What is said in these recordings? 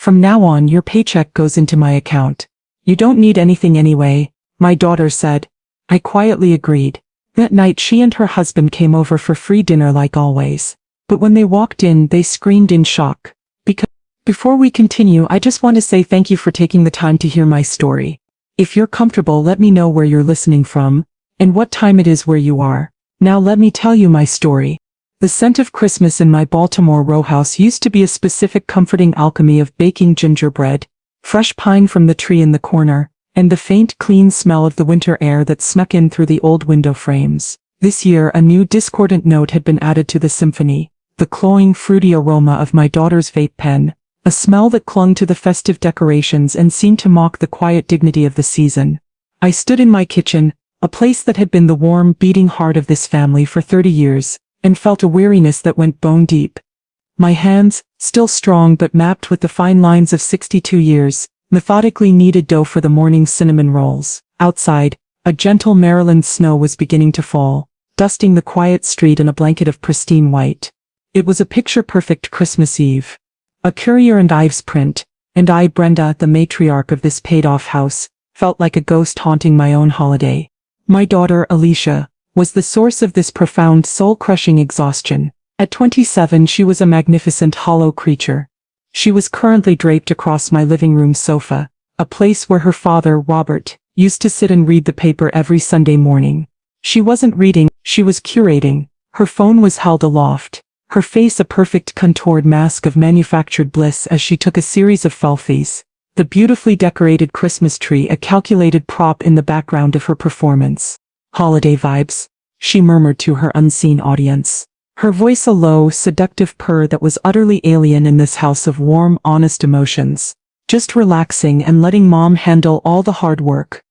From now on your paycheck goes into my account. You don't need anything anyway, my daughter said. I quietly agreed. That night she and her husband came over for free dinner like always. But when they walked in, they screamed in shock. Before we continue, I just want to say thank you for taking the time to hear my story. If you're comfortable, let me know where you're listening from, and what time it is where you are. Now let me tell you my story. The scent of Christmas in my Baltimore row house used to be a specific comforting alchemy of baking gingerbread, fresh pine from the tree in the corner, and the faint, clean smell of the winter air that snuck in through the old window frames. This year a new discordant note had been added to the symphony, the cloying, fruity aroma of my daughter's vape pen, a smell that clung to the festive decorations and seemed to mock the quiet dignity of the season. I stood in my kitchen, a place that had been the warm, beating heart of this family for 30 years, and felt a weariness that went bone deep. My hands, still strong but mapped with the fine lines of 62 years, methodically kneaded dough for the morning's cinnamon rolls. Outside, a gentle Maryland snow was beginning to fall, dusting the quiet street in a blanket of pristine white. It was a picture-perfect Christmas Eve. A Currier and Ives print, and I, Brenda, the matriarch of this paid-off house, felt like a ghost haunting my own holiday. My daughter, Alicia, was the source of this profound, soul-crushing exhaustion. At 27 she was a magnificent hollow creature. She was currently draped across my living room sofa, a place where her father, Robert, used to sit and read the paper every Sunday morning. She wasn't reading, she was curating. Her phone was held aloft, her face a perfect contoured mask of manufactured bliss as she took a series of selfies. The beautifully decorated Christmas tree a calculated prop in the background of her performance. Holiday vibes, she murmured to her unseen audience. Her voice a low, seductive purr that was utterly alien in this house of warm, honest emotions. Just relaxing and letting Mom handle all the hard work.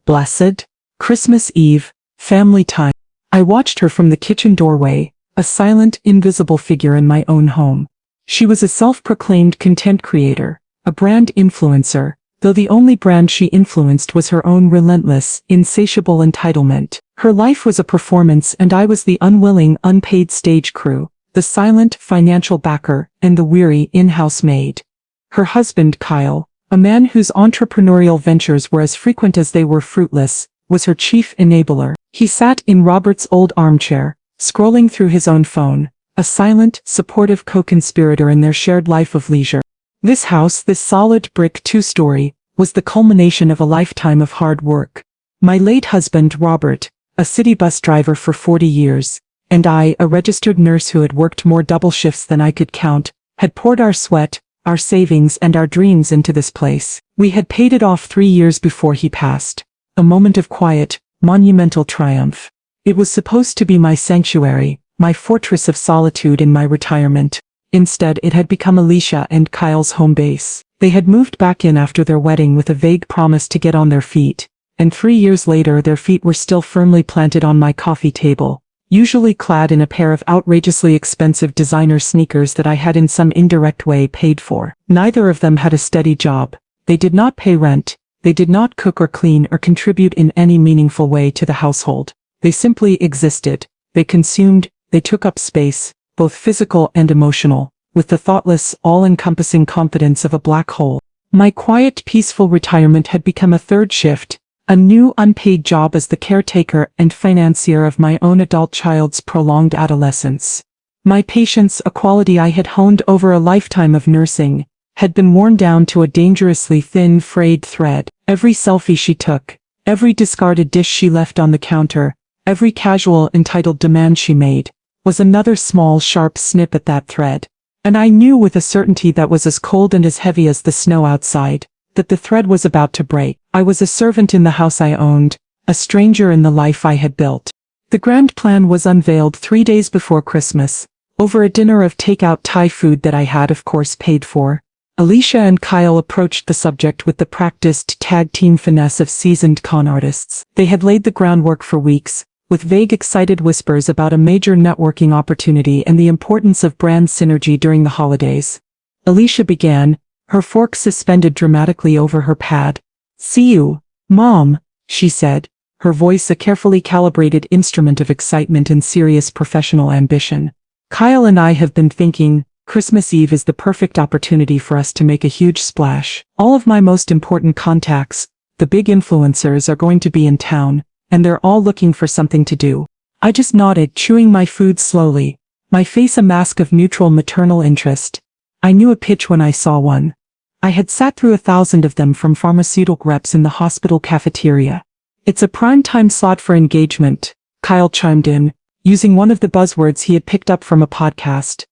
Blessed Christmas Eve, family time. I watched her from the kitchen doorway, a silent, invisible figure in my own home. She was a self-proclaimed content creator, a brand influencer, though the only brand she influenced was her own relentless, insatiable entitlement. Her life was a performance and I was the unwilling, unpaid stage crew, the silent, financial backer, and the weary, in-house maid. Her husband, Kyle, a man whose entrepreneurial ventures were as frequent as they were fruitless, was her chief enabler. He sat in Robert's old armchair, scrolling through his own phone, a silent, supportive co-conspirator in their shared life of leisure. This house, this solid brick two-story, was the culmination of a lifetime of hard work. My late husband, Robert, a city bus driver for 40 years, and I, a registered nurse who had worked more double shifts than I could count, had poured our sweat, our savings and our dreams into this place. We had paid it off 3 years before he passed. A moment of quiet, monumental triumph. It was supposed to be my sanctuary, my fortress of solitude in my retirement. Instead, it had become Alicia and Kyle's home base. They had moved back in after their wedding with a vague promise to get on their feet, and 3 years later their feet were still firmly planted on my coffee table, usually clad in a pair of outrageously expensive designer sneakers that I had in some indirect way paid for. Neither of them had a steady job. They did not pay rent. They did not cook or clean or contribute in any meaningful way to the household. They simply existed. They consumed, they took up space, both physical and emotional, with the thoughtless, all-encompassing confidence of a black hole. My quiet, peaceful retirement had become a third shift, a new unpaid job as the caretaker and financier of my own adult child's prolonged adolescence. My patience, a quality I had honed over a lifetime of nursing, had been worn down to a dangerously thin, frayed thread. Every selfie she took, every discarded dish she left on the counter, every casual, entitled demand she made, was another small, sharp snip at that thread. And I knew with a certainty that was as cold and as heavy as the snow outside, that the thread was about to break. I was a servant in the house I owned, a stranger in the life I had built. The grand plan was unveiled 3 days before Christmas, over a dinner of takeout Thai food that I had of course paid for. Alicia and Kyle approached the subject with the practiced tag-team finesse of seasoned con artists. They had laid the groundwork for weeks, with vague excited whispers about a major networking opportunity and the importance of brand synergy during the holidays. Alicia began, her fork suspended dramatically over her pad. "See you, Mom," she said, her voice a carefully calibrated instrument of excitement and serious professional ambition. "Kyle and I have been thinking, Christmas Eve is the perfect opportunity for us to make a huge splash. All of my most important contacts, the big influencers, are going to be in town, and they're all looking for something to do. I just nodded, chewing my food slowly, my face a mask of neutral maternal interest. I knew a pitch when I saw one. I had sat through 1,000 of them from pharmaceutical reps in the hospital cafeteria. It's a prime time slot for engagement, Kyle chimed in, using one of the buzzwords he had picked up from a podcast.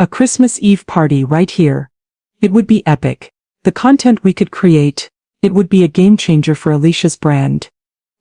A Christmas Eve party right here. It would be epic. The content we could create, it would be a game changer for Alicia's brand.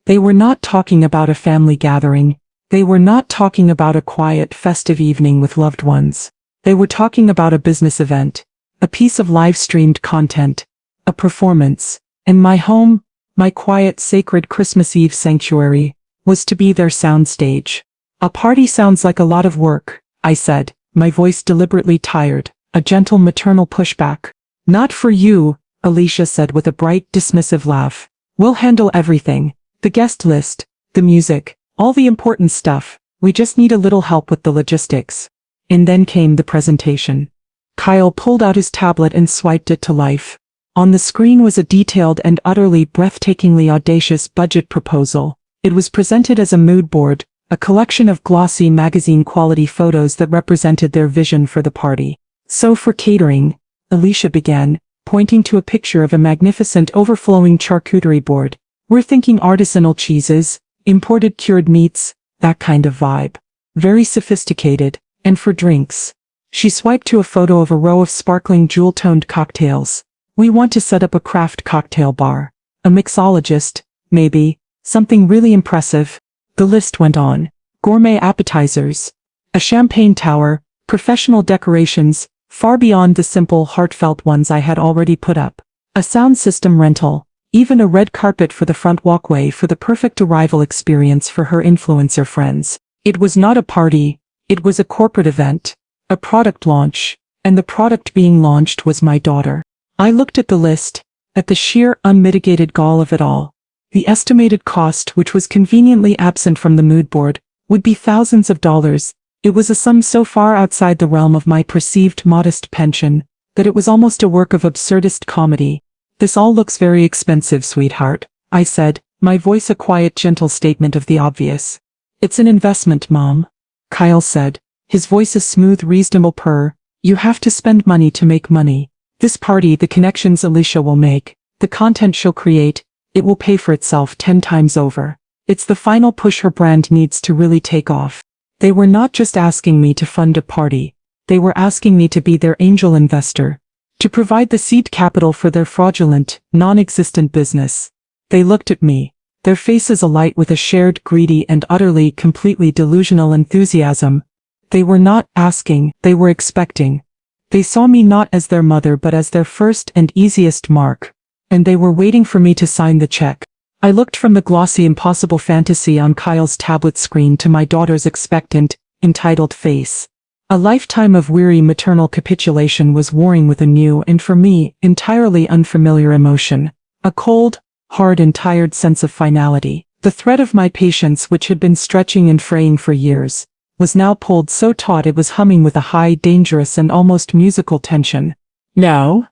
They were not talking about a family gathering. They were not talking about a quiet, festive evening with loved ones. They were talking about a business event, a piece of live-streamed content, a performance, and my home, my quiet, sacred Christmas Eve sanctuary, was to be their soundstage. A party sounds like a lot of work, I said, my voice deliberately tired, a gentle maternal pushback. Not for you, Alicia said with a bright, dismissive laugh. We'll handle everything. The guest list, the music, all the important stuff. We just need a little help with the logistics. And then came the presentation. Kyle pulled out his tablet and swiped it to life. On the screen was a detailed and utterly breathtakingly audacious budget proposal. It was presented as a mood board, a collection of glossy magazine-quality photos that represented their vision for the party. So for catering, Alicia began, pointing to a picture of a magnificent overflowing charcuterie board. We're thinking artisanal cheeses, imported cured meats, that kind of vibe. Very sophisticated. And for drinks. She swiped to a photo of a row of sparkling jewel-toned cocktails. We want to set up a craft cocktail bar. A mixologist, maybe, something really impressive. The list went on. Gourmet appetizers, a champagne tower, professional decorations, far beyond the simple, heartfelt ones I had already put up. A sound system rental, even a red carpet for the front walkway for the perfect arrival experience for her influencer friends. It was not a party, it was a corporate event, a product launch, and the product being launched was my daughter. I looked at the list, at the sheer, unmitigated gall of it all. The estimated cost, which was conveniently absent from the mood board, would be thousands of dollars. It was a sum so far outside the realm of my perceived modest pension, that it was almost a work of absurdist comedy. This all looks very expensive, sweetheart, I said, my voice a quiet, gentle statement of the obvious. It's an investment, Mom, Kyle said, his voice a smooth, reasonable purr. You have to spend money to make money. This party, the connections Alicia will make, the content she'll create, it will pay for itself 10 times over. It's the final push her brand needs to really take off. They were not just asking me to fund a party. They were asking me to be their angel investor, to provide the seed capital for their fraudulent, non-existent business. They looked at me, their faces alight with a shared, greedy and utterly, completely delusional enthusiasm. They were not asking, they were expecting. They saw me not as their mother but as their first and easiest mark. And they were waiting for me to sign the check. I looked from the glossy impossible fantasy on Kyle's tablet screen to my daughter's expectant, entitled face. A lifetime of weary maternal capitulation was warring with a new and for me, entirely unfamiliar emotion. A cold, hard and tired sense of finality. The thread of my patience, which had been stretching and fraying for years, was now pulled so taut it was humming with a high, dangerous and almost musical tension. No?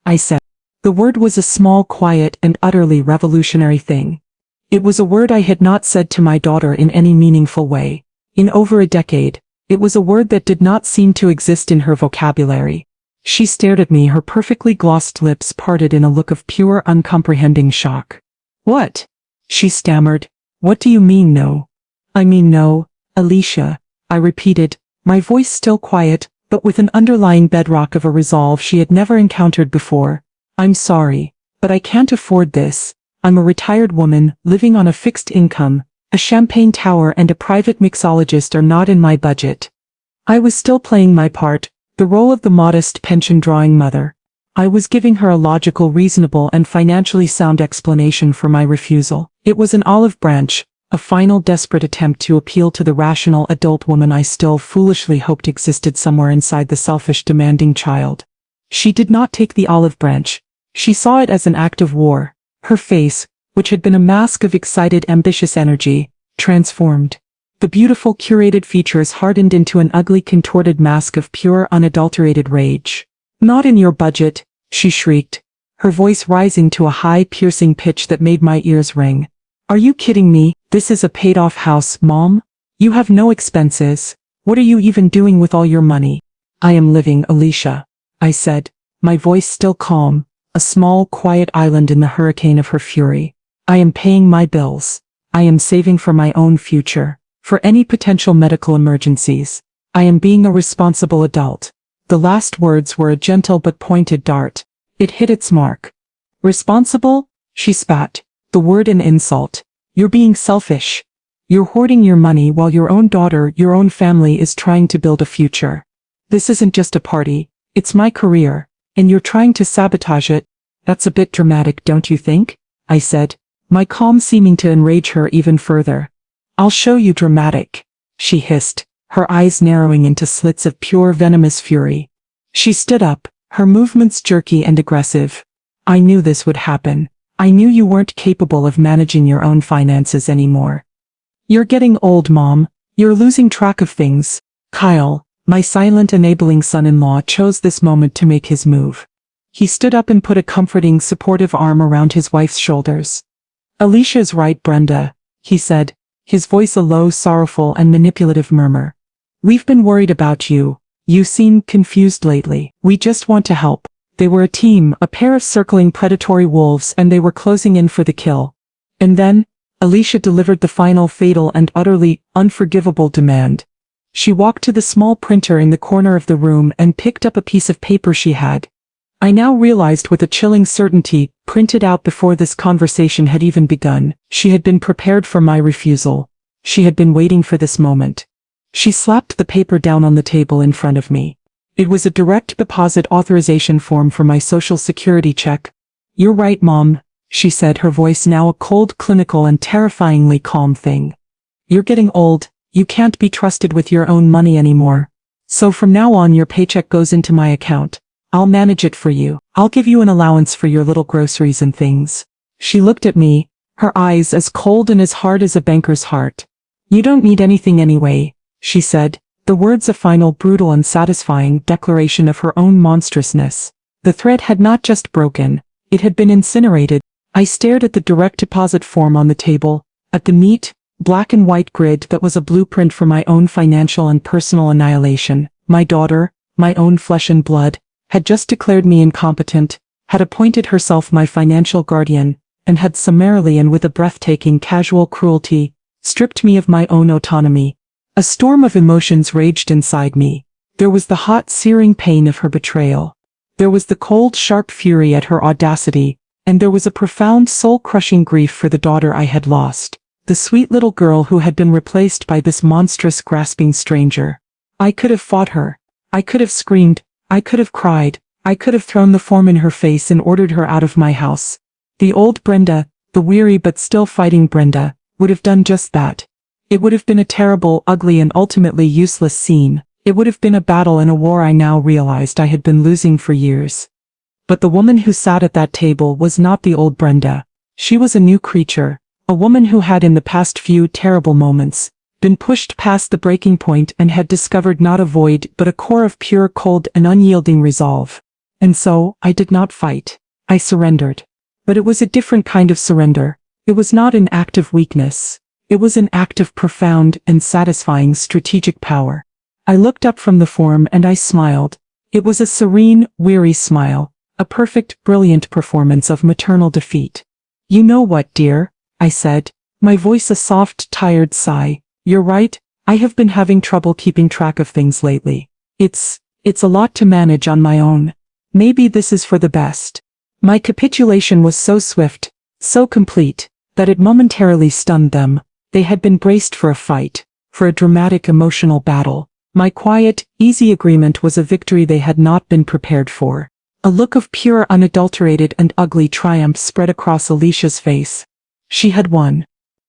I said. The word was a small, quiet and utterly revolutionary thing. It was a word I had not said to my daughter in any meaningful way. In over a decade, it was a word that did not seem to exist in her vocabulary. She stared at me, her perfectly glossed lips parted in a look of pure, uncomprehending shock. What? She stammered. What do you mean, no? I mean no, Alicia, I repeated, my voice still quiet, but with an underlying bedrock of a resolve she had never encountered before. I'm sorry, but I can't afford this. I'm a retired woman, living on a fixed income. A champagne tower and a private mixologist are not in my budget. I was still playing my part, the role of the modest pension-drawing mother. I was giving her a logical, reasonable and financially sound explanation for my refusal. It was an olive branch, a final desperate attempt to appeal to the rational adult woman I still foolishly hoped existed somewhere inside the selfish, demanding child. She did not take the olive branch. She saw it as an act of war. Her face, which had been a mask of excited, ambitious energy, transformed. The beautiful curated features hardened into an ugly contorted mask of pure unadulterated rage. "Not in your budget," she shrieked, her voice rising to a high piercing pitch that made my ears ring. "Are you kidding me? This is a paid-off house, Mom. You have no expenses. What are you even doing with all your money?" "I am living, Alicia," I said, my voice still calm, a small, quiet island in the hurricane of her fury. "I am paying my bills. I am saving for my own future, for any potential medical emergencies. I am being a responsible adult." The last words were a gentle but pointed dart. It hit its mark. "Responsible?" she spat, the word an insult. "You're being selfish. You're hoarding your money while your own daughter, your own family is trying to build a future. This isn't just a party, it's my career, and you're trying to sabotage it. That's a bit dramatic, don't you think?" I said, my calm seeming to enrage her even further. "I'll show you dramatic," she hissed, her eyes narrowing into slits of pure venomous fury. She stood up, her movements jerky and aggressive. "I knew this would happen. I knew you weren't capable of managing your own finances anymore. You're getting old, Mom. You're losing track of things." Kyle, my silent enabling son-in-law, chose this moment to make his move. He stood up and put a comforting, supportive arm around his wife's shoulders. "Alicia's right, Brenda," he said, his voice a low, sorrowful and manipulative murmur. "We've been worried about you. You seem confused lately. We just want to help." They were a team, a pair of circling predatory wolves, and they were closing in for the kill. And then, Alicia delivered the final fatal and utterly unforgivable demand. She walked to the small printer in the corner of the room and picked up a piece of paper she had. I now realized with a chilling certainty, printed out before this conversation had even begun, she had been prepared for my refusal. She had been waiting for this moment. She slapped the paper down on the table in front of me. It was a direct deposit authorization form for my Social Security check. "You're right, Mom," she said, her voice now a cold, clinical and terrifyingly calm thing. "You're getting old. You can't be trusted with your own money anymore. So from now on your paycheck goes into my account. I'll manage it for you. I'll give you an allowance for your little groceries and things." She looked at me, her eyes as cold and as hard as a banker's heart. "You don't need anything anyway," she said, the words a final, brutal and satisfying declaration of her own monstrousness. The thread had not just broken, it had been incinerated. I stared at the direct deposit form on the table, at the neat, black and white grid that was a blueprint for my own financial and personal annihilation. My daughter, my own flesh and blood, had just declared me incompetent, had appointed herself my financial guardian, and had summarily and with a breathtaking casual cruelty, stripped me of my own autonomy. A storm of emotions raged inside me. There was the hot, searing pain of her betrayal. There was the cold, sharp fury at her audacity, and there was a profound, soul-crushing grief for the daughter I had lost, the sweet little girl who had been replaced by this monstrous, grasping stranger. I could have fought her. I could have screamed. I could have cried. I could have thrown the form in her face and ordered her out of my house. The old Brenda, the weary but still fighting Brenda, would have done just that. It would have been a terrible, ugly and ultimately useless scene. It would have been a battle in a war I now realized I had been losing for years. But the woman who sat at that table was not the old Brenda. She was a new creature, a woman who had in the past few terrible moments been pushed past the breaking point and had discovered not a void but a core of pure, cold and unyielding resolve. And so, I did not fight. I surrendered. But it was a different kind of surrender. It was not an act of weakness. It was an act of profound and satisfying strategic power. I looked up from the form and I smiled. It was a serene, weary smile, a perfect, brilliant performance of maternal defeat. "You know what, dear?" I said, my voice a soft, tired sigh. "You're right, I have been having trouble keeping track of things lately. It's a lot to manage on my own. Maybe this is for the best." My capitulation was so swift, so complete, that it momentarily stunned them. They had been braced for a fight, for a dramatic emotional battle. My quiet, easy agreement was a victory they had not been prepared for. A look of pure, unadulterated and ugly triumph spread across Alicia's face. She had won.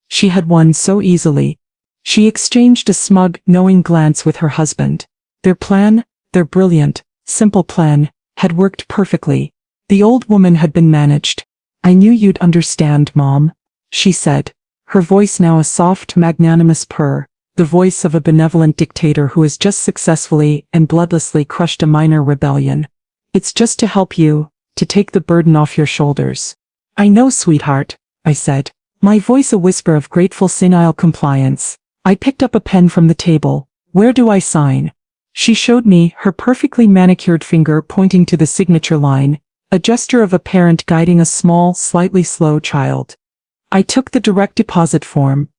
She had won so easily. She exchanged a smug, knowing glance with her husband. Their plan, their brilliant, simple plan, had worked perfectly. The old woman had been managed. "I knew you'd understand, Mom," she said, her voice now a soft, magnanimous purr, the voice of a benevolent dictator who has just successfully and bloodlessly crushed a minor rebellion. It's just to help you, to take the burden off your shoulders. I know, sweetheart, I said, my voice a whisper of grateful senile compliance. I picked up a pen from the table. Where do I sign? She showed me, her perfectly manicured finger pointing to the signature line, a gesture of a parent guiding a small, slightly slow child. I took the direct deposit form.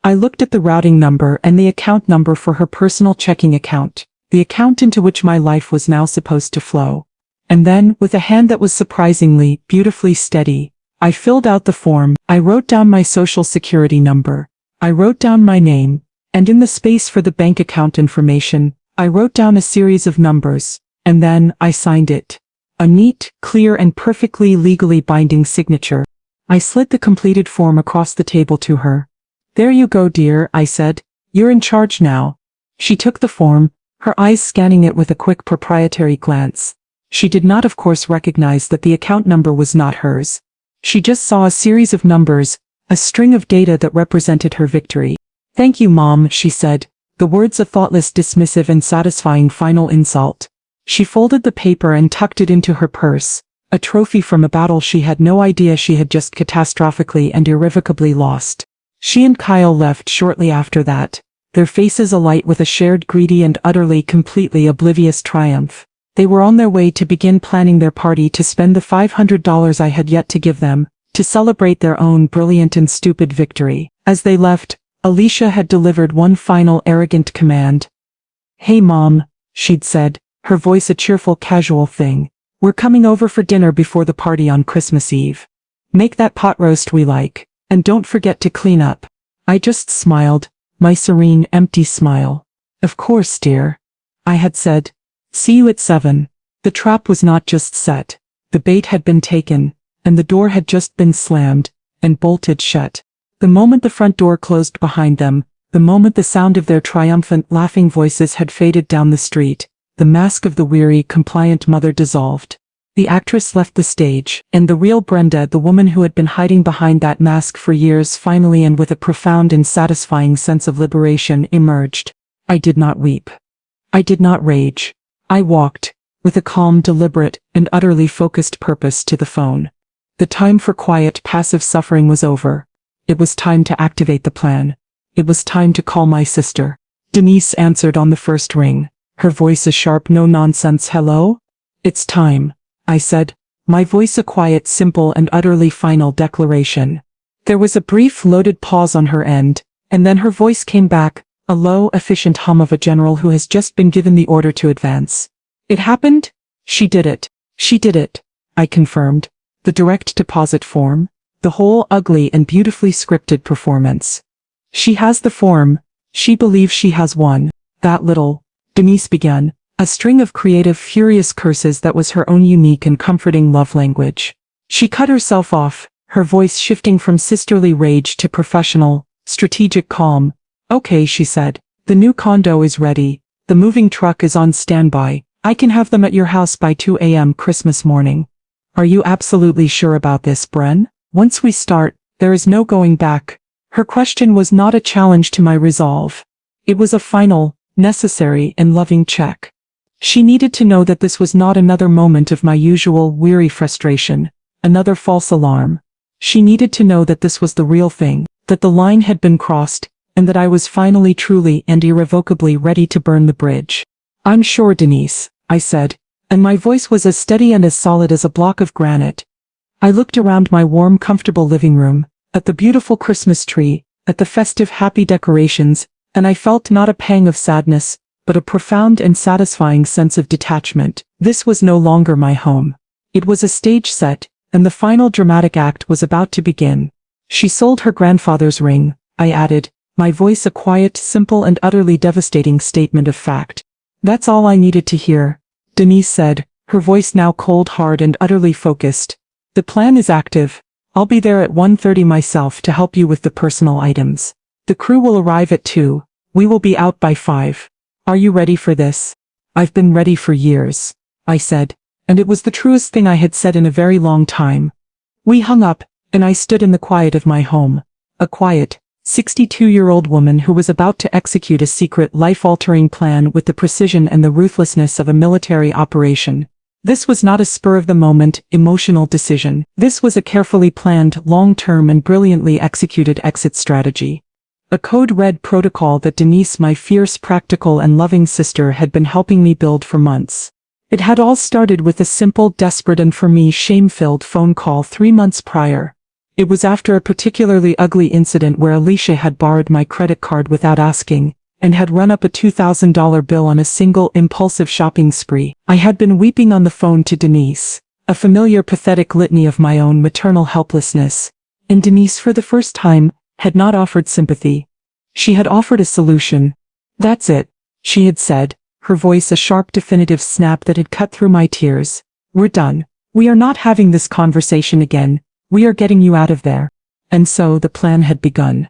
I looked at the routing number and the account number for her personal checking account, the account into which my life was now supposed to flow. And then, with a hand that was surprisingly, beautifully steady, I filled out the form. I wrote down my social security number. I wrote down my name, and in the space for the bank account information, I wrote down a series of numbers, and then I signed it. A neat, clear and perfectly legally binding signature. I slid the completed form across the table to her. There you go, dear, I said. You're in charge now. She took the form, her eyes scanning it with a quick proprietary glance. She did not, of course, recognize that the account number was not hers. She just saw a series of numbers, a string of data that represented her victory. Thank you, Mom, she said, the words a thoughtless, dismissive and satisfying final insult. She folded the paper and tucked it into her purse, a trophy from a battle she had no idea she had just catastrophically and irrevocably lost. She and Kyle left shortly after that, their faces alight with a shared greedy and utterly, completely oblivious triumph. They were on their way to begin planning their party to spend the $500 I had yet to give them, to celebrate their own brilliant and stupid victory. As they left, Alicia had delivered one final arrogant command. Hey Mom, she'd said, her voice a cheerful casual thing. We're coming over for dinner before the party on Christmas Eve. Make that pot roast we like, and don't forget to clean up. I just smiled, my serene, empty smile. Of course, dear. I had said. See you at 7. The trap was not just set. The bait had been taken, and the door had just been slammed and bolted shut. The moment the front door closed behind them, the moment the sound of their triumphant, laughing voices had faded down the street, the mask of the weary, compliant mother dissolved. The actress left the stage, and the real Brenda, the woman who had been hiding behind that mask for years, finally and with a profound and satisfying sense of liberation, emerged. I did not weep. I did not rage. I walked, with a calm, deliberate, and utterly focused purpose, to the phone. The time for quiet, passive suffering was over. It was time to activate the plan. It was time to call my sister. Denise answered on the first ring, her voice a sharp, no-nonsense hello. It's time, I said, my voice a quiet, simple, and utterly final declaration. There was a brief, loaded pause on her end, and then her voice came back, a low, efficient hum of a general who has just been given the order to advance. It happened? She did it. She did it, I confirmed. The direct deposit form, the whole ugly and beautifully scripted performance. She has the form. She believes she has won. That little, Denise began, a string of creative, furious curses that was her own unique and comforting love language. She cut herself off, her voice shifting from sisterly rage to professional, strategic calm. Okay, she said, the new condo is ready. The moving truck is on standby. I can have them at your house by 2 a.m. Christmas morning. Are you absolutely sure about this, Bren? Once we start, there is no going back. Her question was not a challenge to my resolve. It was a final, necessary, and loving check. She needed to know that this was not another moment of my usual weary frustration, another false alarm. She needed to know that this was the real thing, that the line had been crossed, and that I was finally, truly, and irrevocably ready to burn the bridge. I'm sure, Denise, I said, and my voice was as steady and as solid as a block of granite. I looked around my warm, comfortable living room, at the beautiful Christmas tree, at the festive, happy decorations, and I felt not a pang of sadness, but a profound and satisfying sense of detachment. This was no longer my home. It was a stage set, and the final dramatic act was about to begin. She sold her grandfather's ring, I added, my voice a quiet, simple and utterly devastating statement of fact. That's all I needed to hear, Denise said, her voice now cold, hard and utterly focused. The plan is active. I'll be there at 1:30 myself to help you with the personal items. The crew will arrive at 2. We will be out by 5. Are you ready for this? I've been ready for years, I said, and it was the truest thing I had said in a very long time. We hung up, and I stood in the quiet of my home. A quiet, 62-year-old woman who was about to execute a secret life-altering plan with the precision and the ruthlessness of a military operation. This was not a spur-of-the-moment, emotional decision. This was a carefully planned, long-term and brilliantly executed exit strategy. A code-red protocol that Denise, my fierce, practical and loving sister, had been helping me build for months. It had all started with a simple, desperate and for me shame-filled phone call 3 months prior. It was after a particularly ugly incident where Alicia had borrowed my credit card without asking, and had run up a $2,000 bill on a single impulsive shopping spree. I had been weeping on the phone to Denise, a familiar pathetic litany of my own maternal helplessness, and Denise, for the first time, had not offered sympathy. She had offered a solution. "That's it," she had said, her voice a sharp definitive snap that had cut through my tears. "We're done. We are not having this conversation again. We are getting you out of there." And so the plan had begun.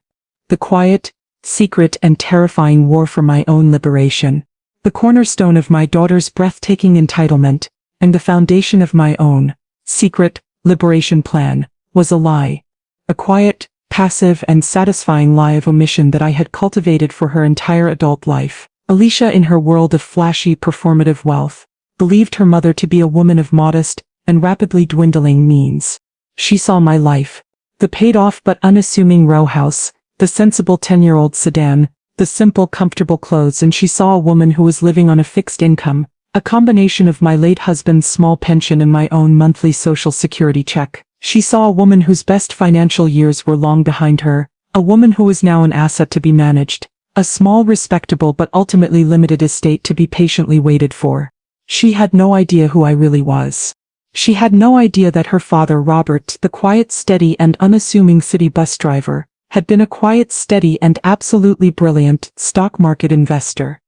The quiet, secret and terrifying war for my own liberation. The cornerstone of my daughter's breathtaking entitlement, and the foundation of my own, secret, liberation plan, was a lie. A quiet, passive and satisfying lie of omission that I had cultivated for her entire adult life. Alicia, in her world of flashy, performative wealth, believed her mother to be a woman of modest and rapidly dwindling means. She saw my life. The paid-off but unassuming row house, the sensible 10-year-old sedan, the simple, comfortable clothes, and she saw a woman who was living on a fixed income, a combination of my late husband's small pension and my own monthly social security check. She saw a woman whose best financial years were long behind her, a woman who was now an asset to be managed, a small, respectable but ultimately limited estate to be patiently waited for. She had no idea who I really was. She had no idea that her father, Robert, the quiet, steady and unassuming city bus driver, had been a quiet, steady and absolutely brilliant stock market investor.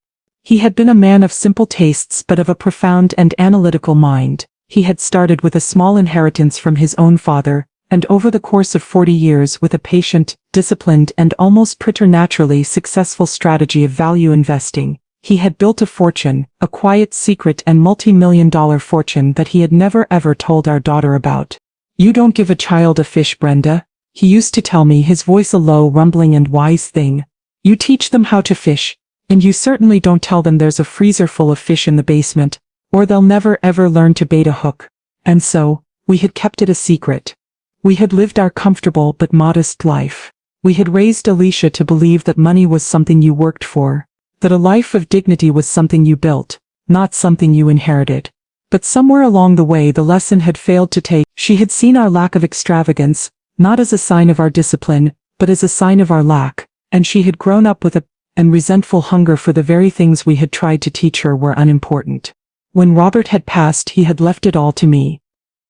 He had been a man of simple tastes but of a profound and analytical mind. He had started with a small inheritance from his own father, and over the course of 40 years with a patient, disciplined and almost preternaturally successful strategy of value investing, he had built a fortune, a quiet, secret and multi-million-dollar fortune that he had never ever told our daughter about. "You don't give a child a fish, Brenda," he used to tell me, his voice a low, rumbling and wise thing. "You teach them how to fish, and you certainly don't tell them there's a freezer full of fish in the basement, or they'll never ever learn to bait a hook." And so, we had kept it a secret. We had lived our comfortable but modest life. We had raised Alicia to believe that money was something you worked for, that a life of dignity was something you built, not something you inherited. But somewhere along the way the lesson had failed to take. She had seen our lack of extravagance, not as a sign of our discipline, but as a sign of our lack, and she had grown up with a resentful hunger for the very things we had tried to teach her were unimportant. When Robert had passed, he had left it all to me.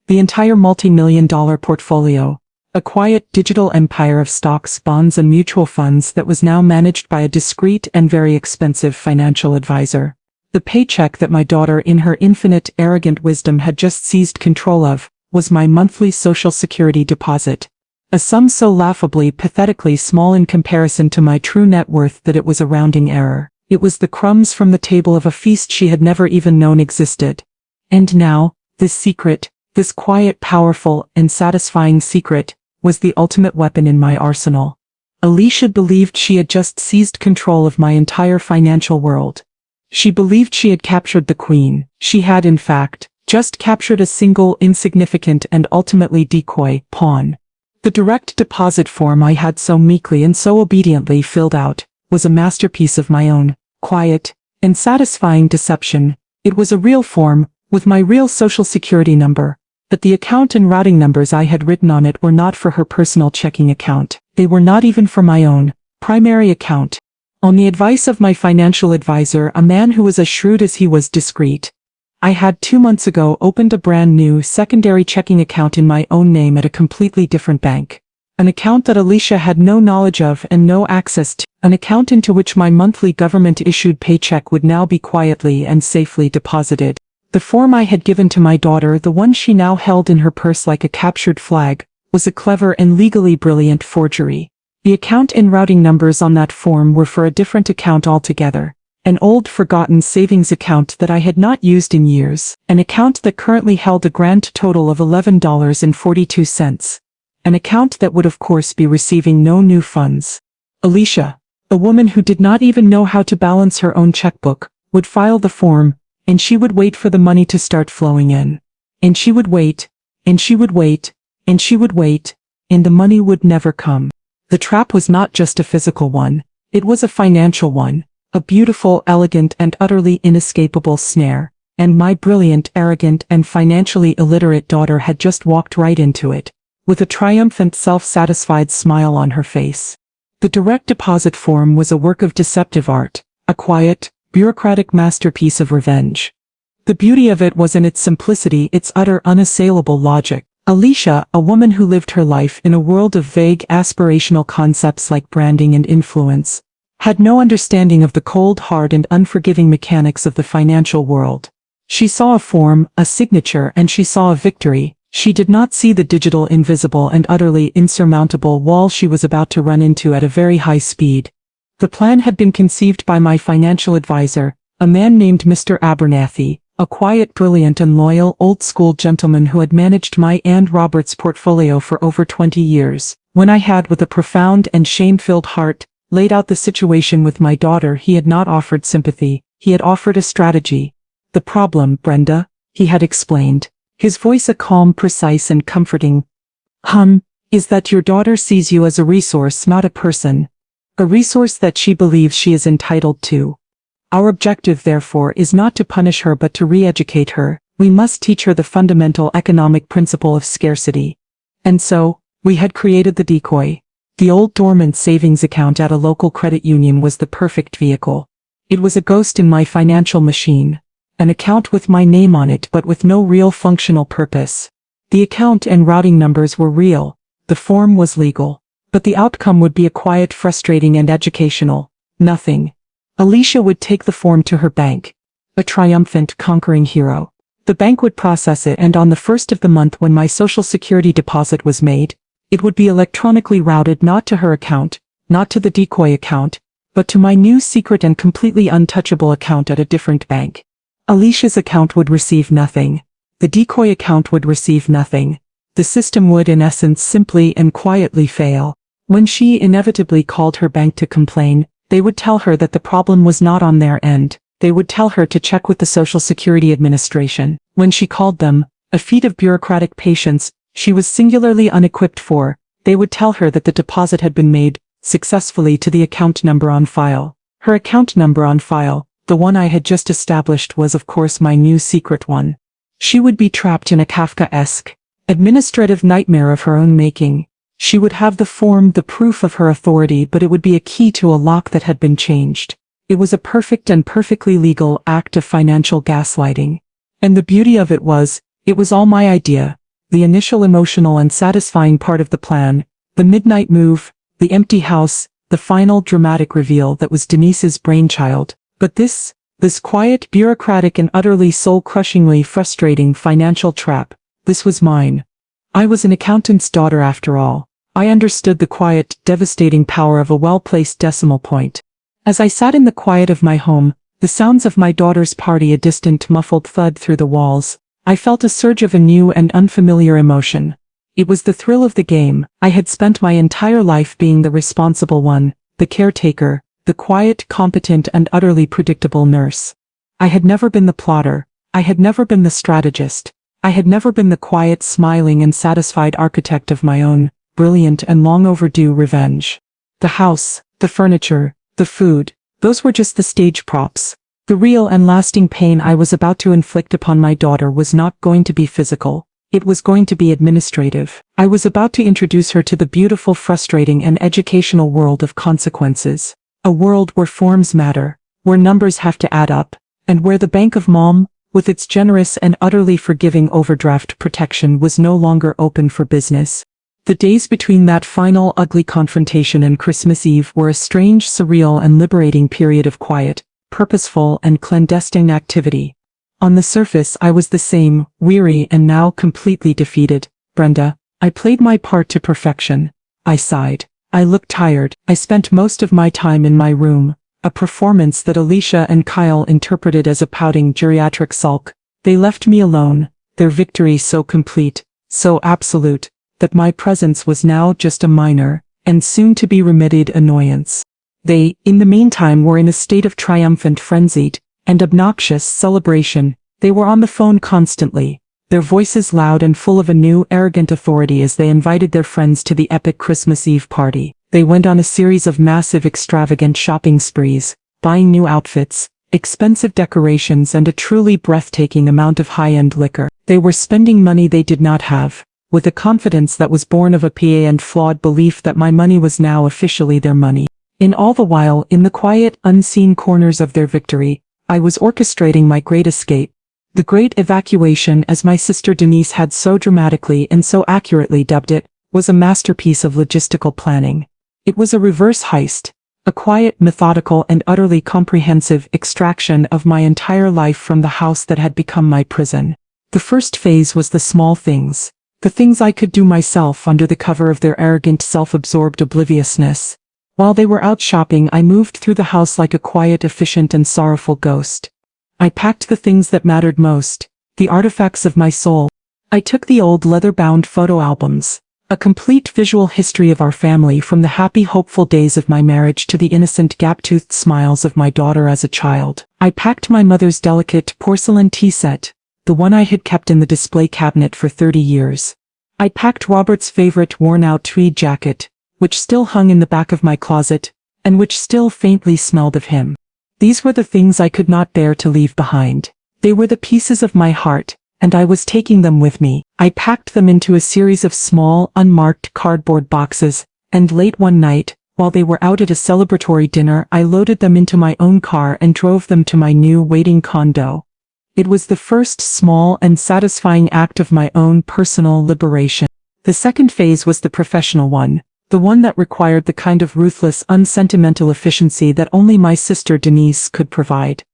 The entire multi-million-dollar portfolio, a quiet digital empire of stocks, bonds and mutual funds that was now managed by a discreet and very expensive financial advisor. The paycheck that my daughter, in her infinite, arrogant wisdom, had just seized control of, was my monthly Social Security deposit. A sum so laughably, pathetically small in comparison to my true net worth that it was a rounding error. It was the crumbs from the table of a feast she had never even known existed. And now, this secret, this quiet, powerful, and satisfying secret, was the ultimate weapon in my arsenal. Alicia believed she had just seized control of my entire financial world. She believed she had captured the queen. She had, in fact, just captured a single, insignificant and ultimately decoy pawn. The direct deposit form I had so meekly and so obediently filled out was a masterpiece of my own quiet and satisfying deception. It was a real form, with my real Social Security number, but the account and routing numbers I had written on it were not for her personal checking account. They were not even for my own primary account. On the advice of my financial advisor, a man who was as shrewd as he was discreet, I had 2 months ago opened a brand new secondary checking account in my own name at a completely different bank. An account that Alicia had no knowledge of and no access to. An account into which my monthly government-issued paycheck would now be quietly and safely deposited. The form I had given to my daughter, the one she now held in her purse like a captured flag, was a clever and legally brilliant forgery. The account and routing numbers on that form were for a different account altogether. An old, forgotten savings account that I had not used in years. An account that currently held a grand total of $11.42. An account that would of course be receiving no new funds. Alicia, a woman who did not even know how to balance her own checkbook, would file the form, and she would wait for the money to start flowing in. And she would wait, and she would wait, and she would wait, and the money would never come. The trap was not just a physical one, it was a financial one, a beautiful, elegant, and utterly inescapable snare, and my brilliant, arrogant, and financially illiterate daughter had just walked right into it, with a triumphant, self-satisfied smile on her face. The direct deposit form was a work of deceptive art, a quiet, bureaucratic masterpiece of revenge. The beauty of it was in its simplicity, its utter unassailable logic. Alicia, a woman who lived her life in a world of vague aspirational concepts like branding and influence, had no understanding of the cold, hard, and unforgiving mechanics of the financial world. She saw a form, a signature, and she saw a victory. She did not see the digital, invisible, and utterly insurmountable wall she was about to run into at a very high speed. The plan had been conceived by my financial advisor, a man named Mr. Abernathy, a quiet, brilliant, and loyal, old-school gentleman who had managed my and Robert's portfolio for over 20 years. When I had, with a profound and shame-filled heart, laid out the situation with my daughter, he had not offered sympathy, he had offered a strategy. "The problem, Brenda," he had explained, his voice a calm, precise, and comforting, "is that your daughter sees you as a resource, not a person. A resource that she believes she is entitled to. Our objective, therefore, is not to punish her but to re-educate her. We must teach her the fundamental economic principle of scarcity." And so, we had created the decoy. The old dormant savings account at a local credit union was the perfect vehicle. It was a ghost in my financial machine. An account with my name on it but with no real functional purpose. The account and routing numbers were real. The form was legal. But the outcome would be a quiet, frustrating, and educational nothing. Alicia would take the form to her bank. A triumphant, conquering hero. The bank would process it, and on the 1st of the month, when my Social Security deposit was made, it would be electronically routed not to her account, not to the decoy account, but to my new secret and completely untouchable account at a different bank. Alicia's account would receive nothing. The decoy account would receive nothing. The system would, in essence, simply and quietly fail. When she inevitably called her bank to complain, they would tell her that the problem was not on their end. They would tell her to check with the Social Security Administration. When she called them, a feat of bureaucratic patience she was singularly unequipped for, they would tell her that the deposit had been made successfully to the account number on file. Her account number on file, the one I had just established, was of course my new secret one. She would be trapped in a Kafkaesque, administrative nightmare of her own making. She would have the form, the proof of her authority, but it would be a key to a lock that had been changed. It was a perfect and perfectly legal act of financial gaslighting. And the beauty of it was all my idea. The initial emotional and satisfying part of the plan, the midnight move, the empty house, the final dramatic reveal that was Denise's brainchild. But this quiet, bureaucratic, and utterly soul-crushingly frustrating financial trap, this was mine. I was an accountant's daughter after all. I understood the quiet, devastating power of a well-placed decimal point. As I sat in the quiet of my home, the sounds of my daughter's party a distant muffled thud through the walls, I felt a surge of a new and unfamiliar emotion. It was the thrill of the game. I had spent my entire life being the responsible one, the caretaker, the quiet, competent, and utterly predictable nurse. I had never been the plotter. I had never been the strategist. I had never been the quiet, smiling, and satisfied architect of my own brilliant and long overdue revenge. The house, the furniture, the food, those were just the stage props. The real and lasting pain I was about to inflict upon my daughter was not going to be physical. It was going to be administrative. I was about to introduce her to the beautiful, frustrating, and educational world of consequences. A world where forms matter, where numbers have to add up, and where the Bank of Mom, with its generous and utterly forgiving overdraft protection, was no longer open for business. The days between that final ugly confrontation and Christmas Eve were a strange, surreal, and liberating period of quiet, purposeful, and clandestine activity. On the surface I was the same, weary and now completely defeated, Brenda. I played my part to perfection. I sighed. I looked tired. I spent most of my time in my room, a performance that Alicia and Kyle interpreted as a pouting geriatric sulk. They left me alone, their victory so complete, so absolute, that my presence was now just a minor, and soon-to-be remitted annoyance. They, in the meantime, were in a state of triumphant, frenzied, and obnoxious celebration. They were on the phone constantly, their voices loud and full of a new, arrogant authority as they invited their friends to the epic Christmas Eve party. They went on a series of massive, extravagant shopping sprees, buying new outfits, expensive decorations, and a truly breathtaking amount of high-end liquor. They were spending money they did not have, with a confidence that was born of a PA and flawed belief that my money was now officially their money. In all the while, in the quiet, unseen corners of their victory, I was orchestrating my great escape. The Great Evacuation, as my sister Denise had so dramatically and so accurately dubbed it, was a masterpiece of logistical planning. It was a reverse heist, a quiet, methodical, and utterly comprehensive extraction of my entire life from the house that had become my prison. The first phase was the small things, the things I could do myself under the cover of their arrogant, self-absorbed obliviousness. While they were out shopping, I moved through the house like a quiet, efficient, and sorrowful ghost. I packed the things that mattered most, the artifacts of my soul. I took the old leather-bound photo albums, a complete visual history of our family from the happy, hopeful days of my marriage to the innocent, gap-toothed smiles of my daughter as a child. I packed my mother's delicate porcelain tea set, the one I had kept in the display cabinet for 30 years. I packed Robert's favorite worn-out tweed jacket, which still hung in the back of my closet, and which still faintly smelled of him. These were the things I could not bear to leave behind. They were the pieces of my heart, and I was taking them with me. I packed them into a series of small, unmarked cardboard boxes, and late one night, while they were out at a celebratory dinner, I loaded them into my own car and drove them to my new waiting condo. It was the first small and satisfying act of my own personal liberation. The second phase was the professional one, the one that required the kind of ruthless, unsentimental efficiency that only my sister Denise could provide.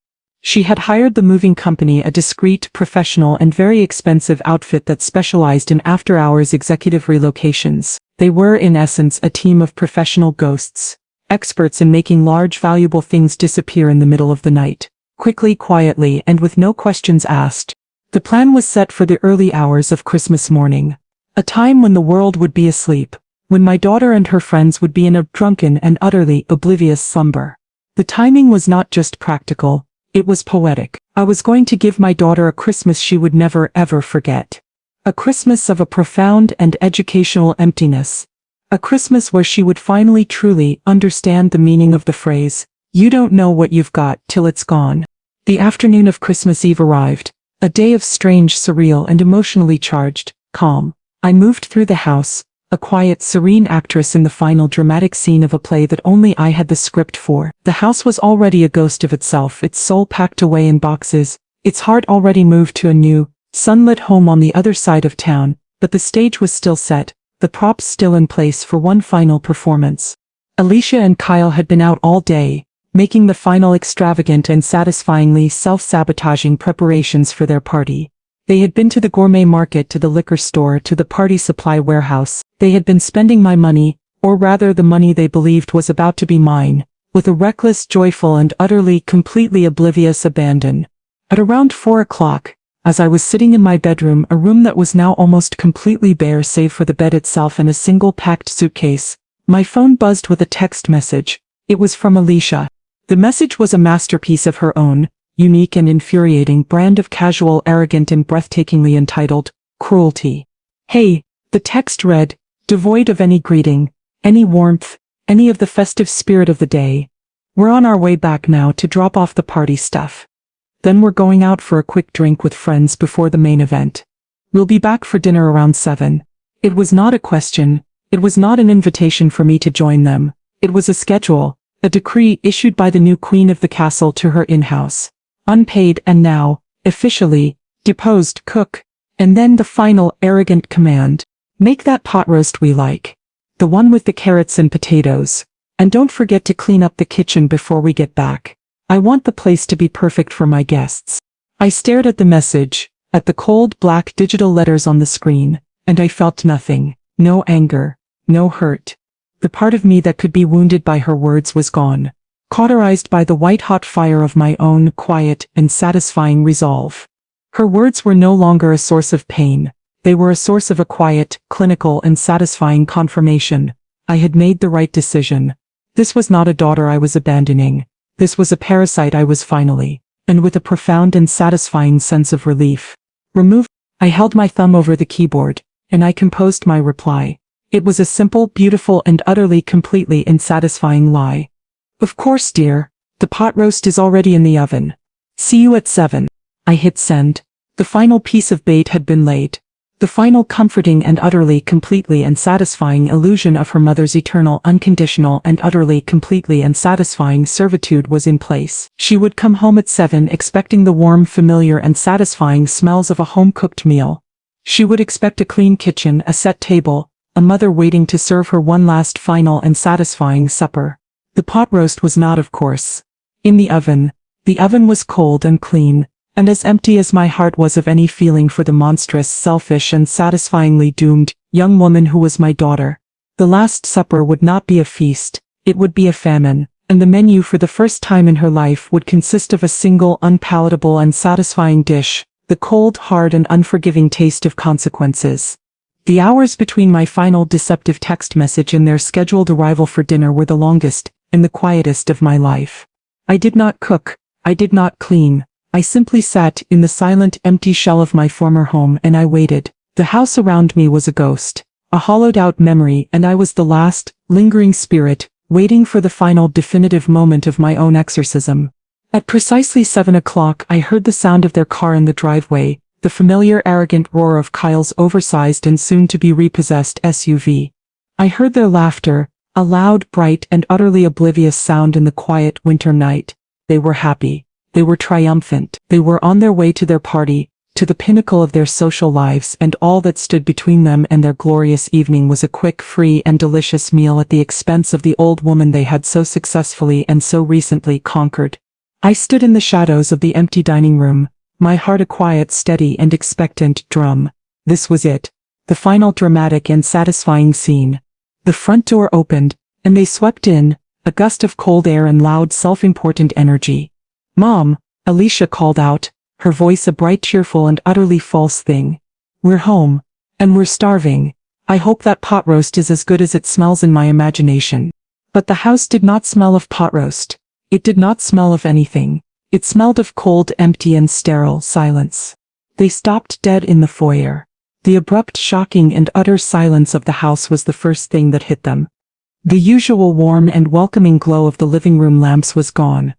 She had hired the moving company, a discreet, professional, and very expensive outfit that specialized in after-hours executive relocations. They were, in essence, a team of professional ghosts, experts in making large, valuable things disappear in the middle of the night, quickly, quietly, and with no questions asked. The plan was set for the early hours of Christmas morning, a time when the world would be asleep, when my daughter and her friends would be in a drunken and utterly oblivious slumber. The timing was not just practical, it was poetic. I was going to give my daughter a Christmas she would never ever forget. A Christmas of a profound and educational emptiness. A Christmas where she would finally truly understand the meaning of the phrase, "You don't know what you've got till it's gone." The afternoon of Christmas Eve arrived, a day of strange, surreal, and emotionally charged calm. I moved through the house, a quiet, serene actress in the final dramatic scene of a play that only I had the script for. The house was already a ghost of itself, its soul packed away in boxes, its heart already moved to a new, sunlit home on the other side of town, but the stage was still set, the props still in place for one final performance. Alicia and Kyle had been out all day, making the final extravagant and satisfyingly self-sabotaging preparations for their party. They had been to the gourmet market, to the liquor store, to the party supply warehouse. They had been spending my money, or rather the money they believed was about to be mine, with a reckless, joyful, and utterly, completely oblivious abandon. At around 4 o'clock, as I was sitting in my bedroom, a room that was now almost completely bare save for the bed itself and a single packed suitcase, my phone buzzed with a text message. It was from Alicia. The message was a masterpiece of her own, unique and infuriating brand of casual, arrogant, and breathtakingly entitled cruelty. "Hey," the text read, devoid of any greeting, any warmth, any of the festive spirit of the day. "We're on our way back now to drop off the party stuff. Then we're going out for a quick drink with friends before the main event. We'll be back for dinner around 7. It was not a question, it was not an invitation for me to join them. It was a schedule, a decree issued by the new queen of the castle to her in-house, unpaid and now, officially, deposed cook, and then the final arrogant command, "Make that pot roast we like. The one with the carrots and potatoes. And don't forget to clean up the kitchen before we get back. I want the place to be perfect for my guests." I stared at the message, at the cold black digital letters on the screen, and I felt nothing, no anger, no hurt. The part of me that could be wounded by her words was gone, cauterized by the white-hot fire of my own quiet and satisfying resolve. Her words were no longer a source of pain, they were a source of a quiet, clinical, and satisfying confirmation. I had made the right decision. This was not a daughter I was abandoning. This was a parasite I was finally, and with a profound and satisfying sense of relief, removed. I held my thumb over the keyboard, and I composed my reply. It was a simple, beautiful, and utterly, completely unsatisfying lie. Of course, dear. The pot roast is already in the oven. See you at 7. I hit send. The final piece of bait had been laid. The final comforting and utterly, completely, and satisfying illusion of her mother's eternal, unconditional, and utterly, completely, and satisfying servitude was in place. She would come home at 7 expecting the warm, familiar, and satisfying smells of a home-cooked meal. She would expect a clean kitchen, a set table, a mother waiting to serve her one last, final, and satisfying supper. The pot roast was not, of course, in the oven. The oven was cold and clean, and as empty as my heart was of any feeling for the monstrous, selfish, and satisfyingly doomed young woman who was my daughter. The Last Supper would not be a feast, it would be a famine, and the menu for the first time in her life would consist of a single, unpalatable, and satisfying dish, the cold, hard, and unforgiving taste of consequences. The hours between my final deceptive text message and their scheduled arrival for dinner were the longest and the quietest of my life. I did not cook, I did not clean. I simply sat in the silent, empty shell of my former home and I waited. The house around me was a ghost, a hollowed-out memory, and I was the last, lingering spirit, waiting for the final, definitive moment of my own exorcism. At precisely 7 o'clock I heard the sound of their car in the driveway, the familiar, arrogant roar of Kyle's oversized and soon-to-be repossessed SUV. I heard their laughter, a loud, bright, and utterly oblivious sound in the quiet, winter night. They were happy. They were triumphant. They were on their way to their party, to the pinnacle of their social lives, and all that stood between them and their glorious evening was a quick, free, and delicious meal at the expense of the old woman they had so successfully and so recently conquered. I stood in the shadows of the empty dining room, my heart a quiet, steady, and expectant drum. This was it. The final dramatic and satisfying scene. The front door opened, and they swept in, a gust of cold air and loud, self-important energy. "Mom," Alicia called out, her voice a bright, cheerful, and utterly false thing. "We're home. And we're starving. I hope that pot roast is as good as it smells in my imagination." But the house did not smell of pot roast. It did not smell of anything. It smelled of cold, empty, and sterile silence. They stopped dead in the foyer. The abrupt, shocking, and utter silence of the house was the first thing that hit them. The usual warm and welcoming glow of the living room lamps was gone.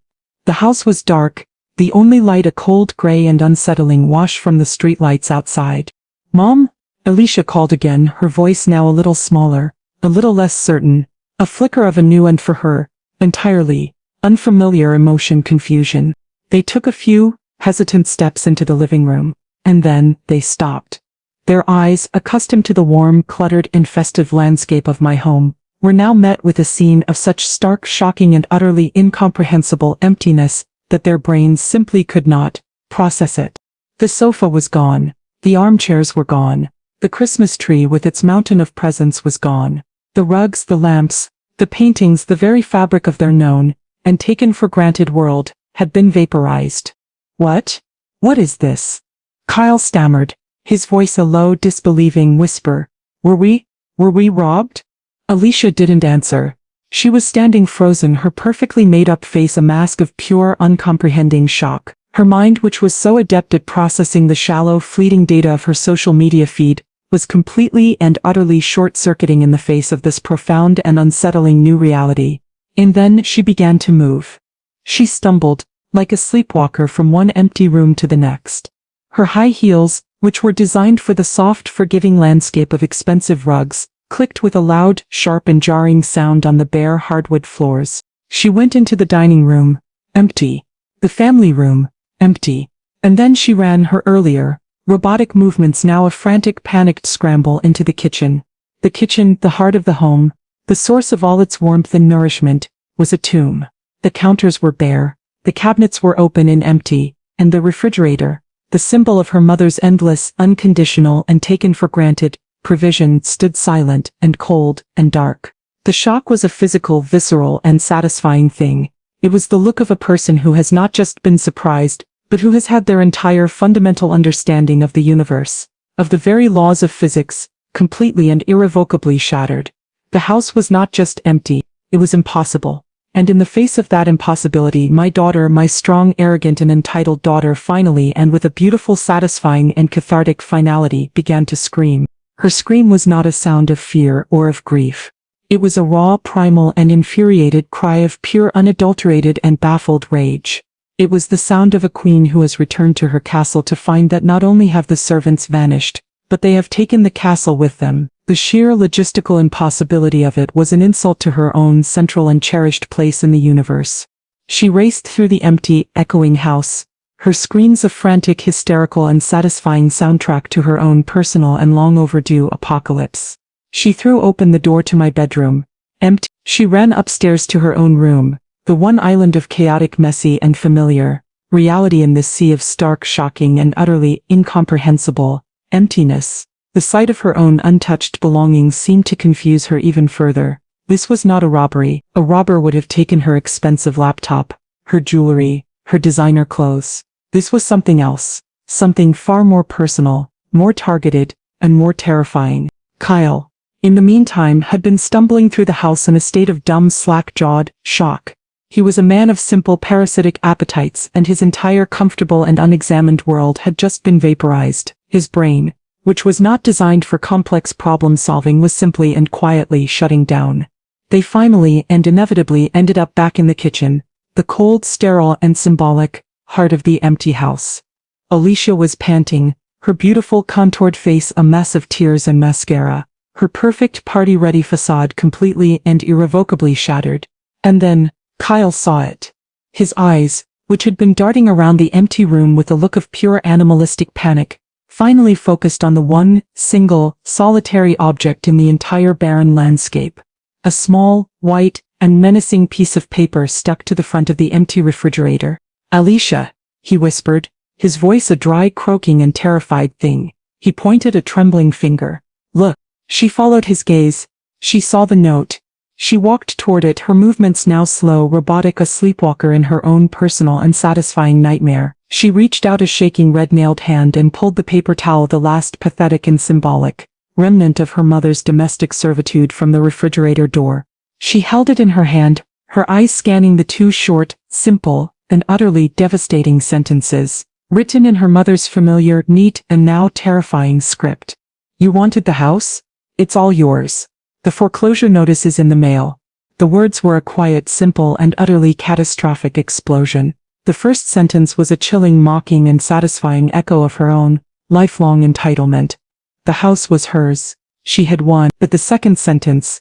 The house was dark, the only light a cold, gray, and unsettling wash from the streetlights outside. "Mom?" Alicia called again, her voice now a little smaller, a little less certain, a flicker of a new and for her, entirely, unfamiliar emotion, confusion. They took a few, hesitant steps into the living room, and then they stopped. Their eyes, accustomed to the warm, cluttered, and festive landscape of my home, were now met with a scene of such stark, shocking, and utterly incomprehensible emptiness that their brains simply could not process it. The sofa was gone. The armchairs were gone. The Christmas tree with its mountain of presents was gone. The rugs, the lamps, the paintings, the very fabric of their known and taken for granted world had been vaporized. "What? What is this?" Kyle stammered, his voice a low, disbelieving whisper. Were we robbed?" Alicia didn't answer. She was standing frozen, her perfectly made-up face a mask of pure, uncomprehending shock. Her mind, which was so adept at processing the shallow, fleeting data of her social media feed, was completely and utterly short-circuiting in the face of this profound and unsettling new reality. And then she began to move. She stumbled, like a sleepwalker, from one empty room to the next. Her high heels, which were designed for the soft, forgiving landscape of expensive rugs, clicked with a loud, sharp, and jarring sound on the bare hardwood floors. She went into the dining room, empty. The family room, empty. And then she ran her earlier, robotic movements now a frantic, panicked scramble into the kitchen. The kitchen, the heart of the home, the source of all its warmth and nourishment, was a tomb. The counters were bare, the cabinets were open and empty, and the refrigerator, the symbol of her mother's endless, unconditional, and taken for granted provision, stood silent and cold and dark. The shock was a physical, visceral, and satisfying thing. It was the look of a person who has not just been surprised, but who has had their entire fundamental understanding of the universe, of the very laws of physics, completely and irrevocably shattered. The house was not just empty, it was impossible. And in the face of that impossibility, my daughter, my strong, arrogant and entitled daughter, finally, and with a beautiful, satisfying and cathartic finality, began to scream. Her scream was not a sound of fear or of grief. It was a raw, primal and infuriated cry of pure, unadulterated and baffled rage. It was the sound of a queen who has returned to her castle to find that not only have the servants vanished, but they have taken the castle with them. The sheer logistical impossibility of it was an insult to her own central and cherished place in the universe. She raced through the empty, echoing house, her screams a frantic, hysterical and satisfying soundtrack to her own personal and long overdue apocalypse. She threw open the door to my bedroom. Empty. She ran upstairs to her own room, the one island of chaotic, messy and familiar reality in this sea of stark, shocking and utterly incomprehensible emptiness. The sight of her own untouched belongings seemed to confuse her even further. This was not a robbery. A robber would have taken her expensive laptop, her jewelry, her designer clothes. This was something else. Something far more personal, more targeted, and more terrifying. Kyle, in the meantime, had been stumbling through the house in a state of dumb, slack-jawed shock. He was a man of simple, parasitic appetites, and his entire comfortable and unexamined world had just been vaporized. His brain, which was not designed for complex problem-solving, was simply and quietly shutting down. They finally and inevitably ended up back in the kitchen, the cold, sterile and symbolic heart of the empty house. Alicia was panting, her beautiful contoured face a mess of tears and mascara, her perfect party-ready facade completely and irrevocably shattered. And then, Kyle saw it. His eyes, which had been darting around the empty room with a look of pure animalistic panic, finally focused on the one, single, solitary object in the entire barren landscape. A small, white, and menacing piece of paper stuck to the front of the empty refrigerator. "Alicia," he whispered, his voice a dry, croaking and terrified thing. He pointed a trembling finger. "Look." She followed his gaze. She saw the note. She walked toward it, her movements now slow, robotic, a sleepwalker in her own personal and satisfying nightmare. She reached out a shaking red-nailed hand and pulled the paper towel, the last pathetic and symbolic remnant of her mother's domestic servitude, from the refrigerator door. She held it in her hand, her eyes scanning the two short, simple, and utterly devastating sentences, written in her mother's familiar, neat, and now terrifying script. "You wanted the house? It's all yours. The foreclosure notice is in the mail." The words were a quiet, simple, and utterly catastrophic explosion. The first sentence was a chilling, mocking, and satisfying echo of her own lifelong entitlement. The house was hers. She had won. But the second sentence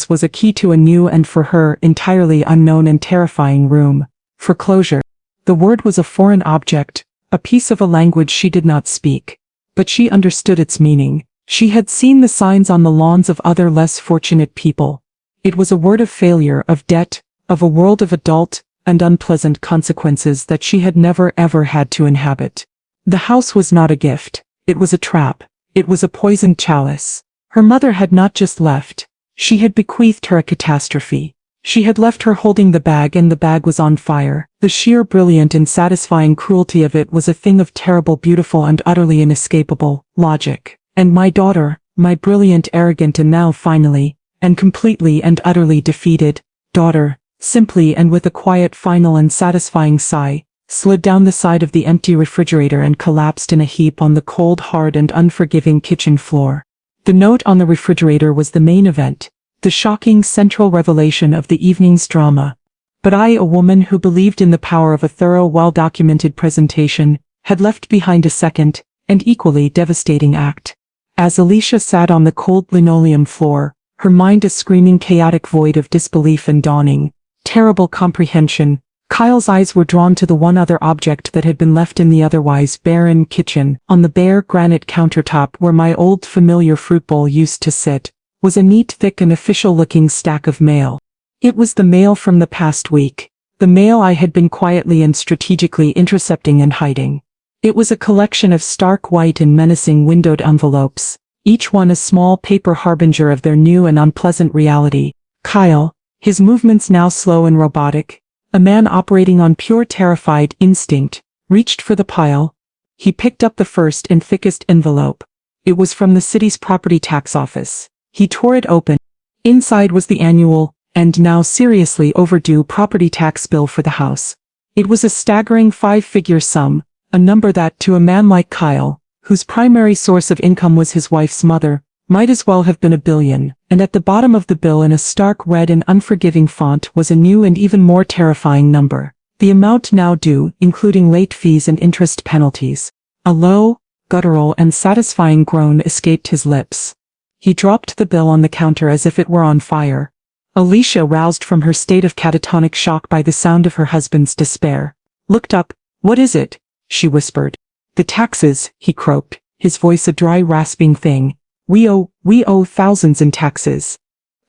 was a key to a new and, for her, entirely unknown and terrifying room. Foreclosure. The word was a foreign object, a piece of a language she did not speak. But she understood its meaning. She had seen the signs on the lawns of other less fortunate people. It was a word of failure, of debt, of a world of adult and unpleasant consequences that she had never ever had to inhabit. The house was not a gift. It was a trap. It was a poisoned chalice. Her mother had not just left. She had bequeathed her a catastrophe. She had left her holding the bag, and the bag was on fire. The sheer brilliant and satisfying cruelty of it was a thing of terrible, beautiful and utterly inescapable logic. And my daughter, my brilliant, arrogant and now finally, and completely and utterly defeated daughter, simply and with a quiet, final and satisfying sigh, slid down the side of the empty refrigerator and collapsed in a heap on the cold, hard and unforgiving kitchen floor. The note on the refrigerator was the main event, the shocking central revelation of the evening's drama. But I, a woman who believed in the power of a thorough, well-documented presentation, had left behind a second, and equally devastating act. As Alicia sat on the cold linoleum floor, her mind a screaming, chaotic void of disbelief and dawning, terrible comprehension, Kyle's eyes were drawn to the one other object that had been left in the otherwise barren kitchen. On the bare granite countertop where my old familiar fruit bowl used to sit, was a neat, thick and official-looking stack of mail. It was the mail from the past week, the mail I had been quietly and strategically intercepting and hiding. It was a collection of stark white and menacing windowed envelopes, each one a small paper harbinger of their new and unpleasant reality. Kyle, his movements now slow and robotic, a man operating on pure terrified instinct, reached for the pile. He picked up the first and thickest envelope. It was from the city's property tax office. He tore it open. Inside was the annual, and now seriously overdue property tax bill for the house. It was a staggering 5-figure sum, a number that, to a man like Kyle, whose primary source of income was his wife's mother, might as well have been $1 billion, and at the bottom of the bill in a stark red and unforgiving font was a new and even more terrifying number. The amount now due, including late fees and interest penalties. A low, guttural and satisfying groan escaped his lips. He dropped the bill on the counter as if it were on fire. Alicia, roused from her state of catatonic shock by the sound of her husband's despair, looked up. "What is it?" she whispered. "The taxes," he croaked, his voice a dry rasping thing. We owe thousands in taxes."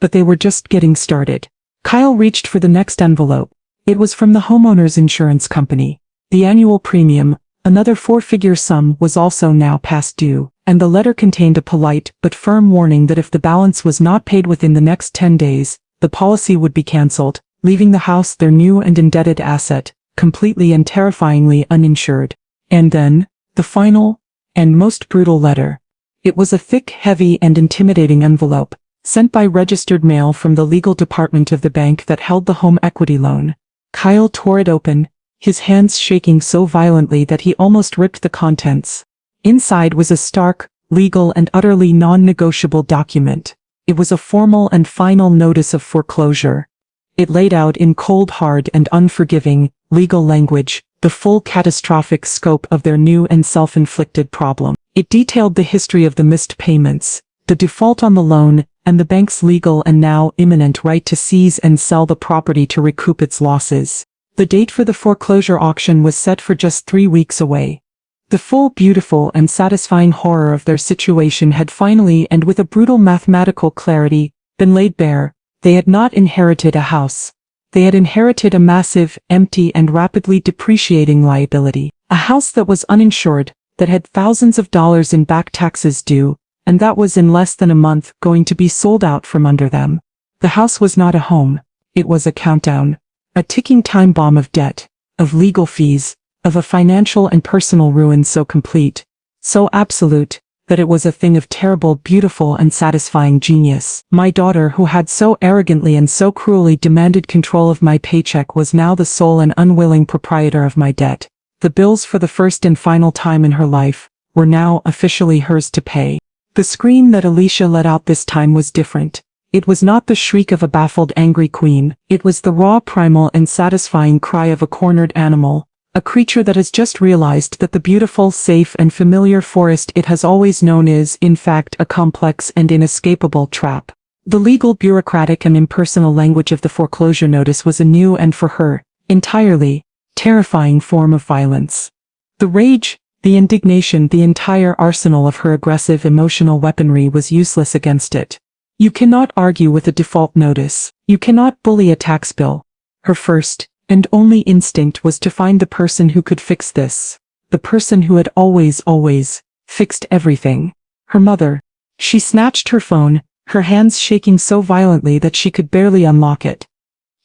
But they were just getting started. Kyle reached for the next envelope. It was from the homeowner's insurance company. The annual premium, another 4-figure sum, was also now past due, and the letter contained a polite but firm warning that if the balance was not paid within the next 10 days, the policy would be cancelled, leaving the house, their new and indebted asset, completely and terrifyingly uninsured. And then, the final, and most brutal letter. It was a thick, heavy, and intimidating envelope, sent by registered mail from the legal department of the bank that held the home equity loan. Kyle tore it open, his hands shaking so violently that he almost ripped the contents. Inside was a stark, legal, and utterly non-negotiable document. It was a formal and final notice of foreclosure. It laid out in cold, hard, and unforgiving, legal language, the full catastrophic scope of their new and self-inflicted problem. It detailed the history of the missed payments, the default on the loan, and the bank's legal and now imminent right to seize and sell the property to recoup its losses. The date for the foreclosure auction was set for just 3 weeks away. The full, beautiful, and satisfying horror of their situation had finally, and with a brutal mathematical clarity, been laid bare. They had not inherited a house. They had inherited a massive, empty, and rapidly depreciating liability. A house that was uninsured, that had thousands of dollars in back taxes due, and that was in less than a month going to be sold out from under them. The house was not a home. It was a countdown. A ticking time bomb of debt, of legal fees, of a financial and personal ruin so complete, so absolute, that it was a thing of terrible, beautiful, and satisfying genius. My daughter, who had so arrogantly and so cruelly demanded control of my paycheck, was now the sole and unwilling proprietor of my debt. The bills, for the first and final time in her life, were now officially hers to pay. The scream that Alicia let out this time was different. It was not the shriek of a baffled, angry queen. It was the raw, primal, and satisfying cry of a cornered animal, a creature that has just realized that the beautiful, safe, and familiar forest it has always known is, in fact, a complex and inescapable trap. The legal, bureaucratic, and impersonal language of the foreclosure notice was a new and, for her, entirely terrifying form of violence. The rage, the indignation, the entire arsenal of her aggressive emotional weaponry was useless against it. You cannot argue with a default notice. You cannot bully a tax bill. Her first and only instinct was to find the person who could fix this. The person who had always fixed everything. Her mother. She snatched her phone, her hands shaking so violently that she could barely unlock it.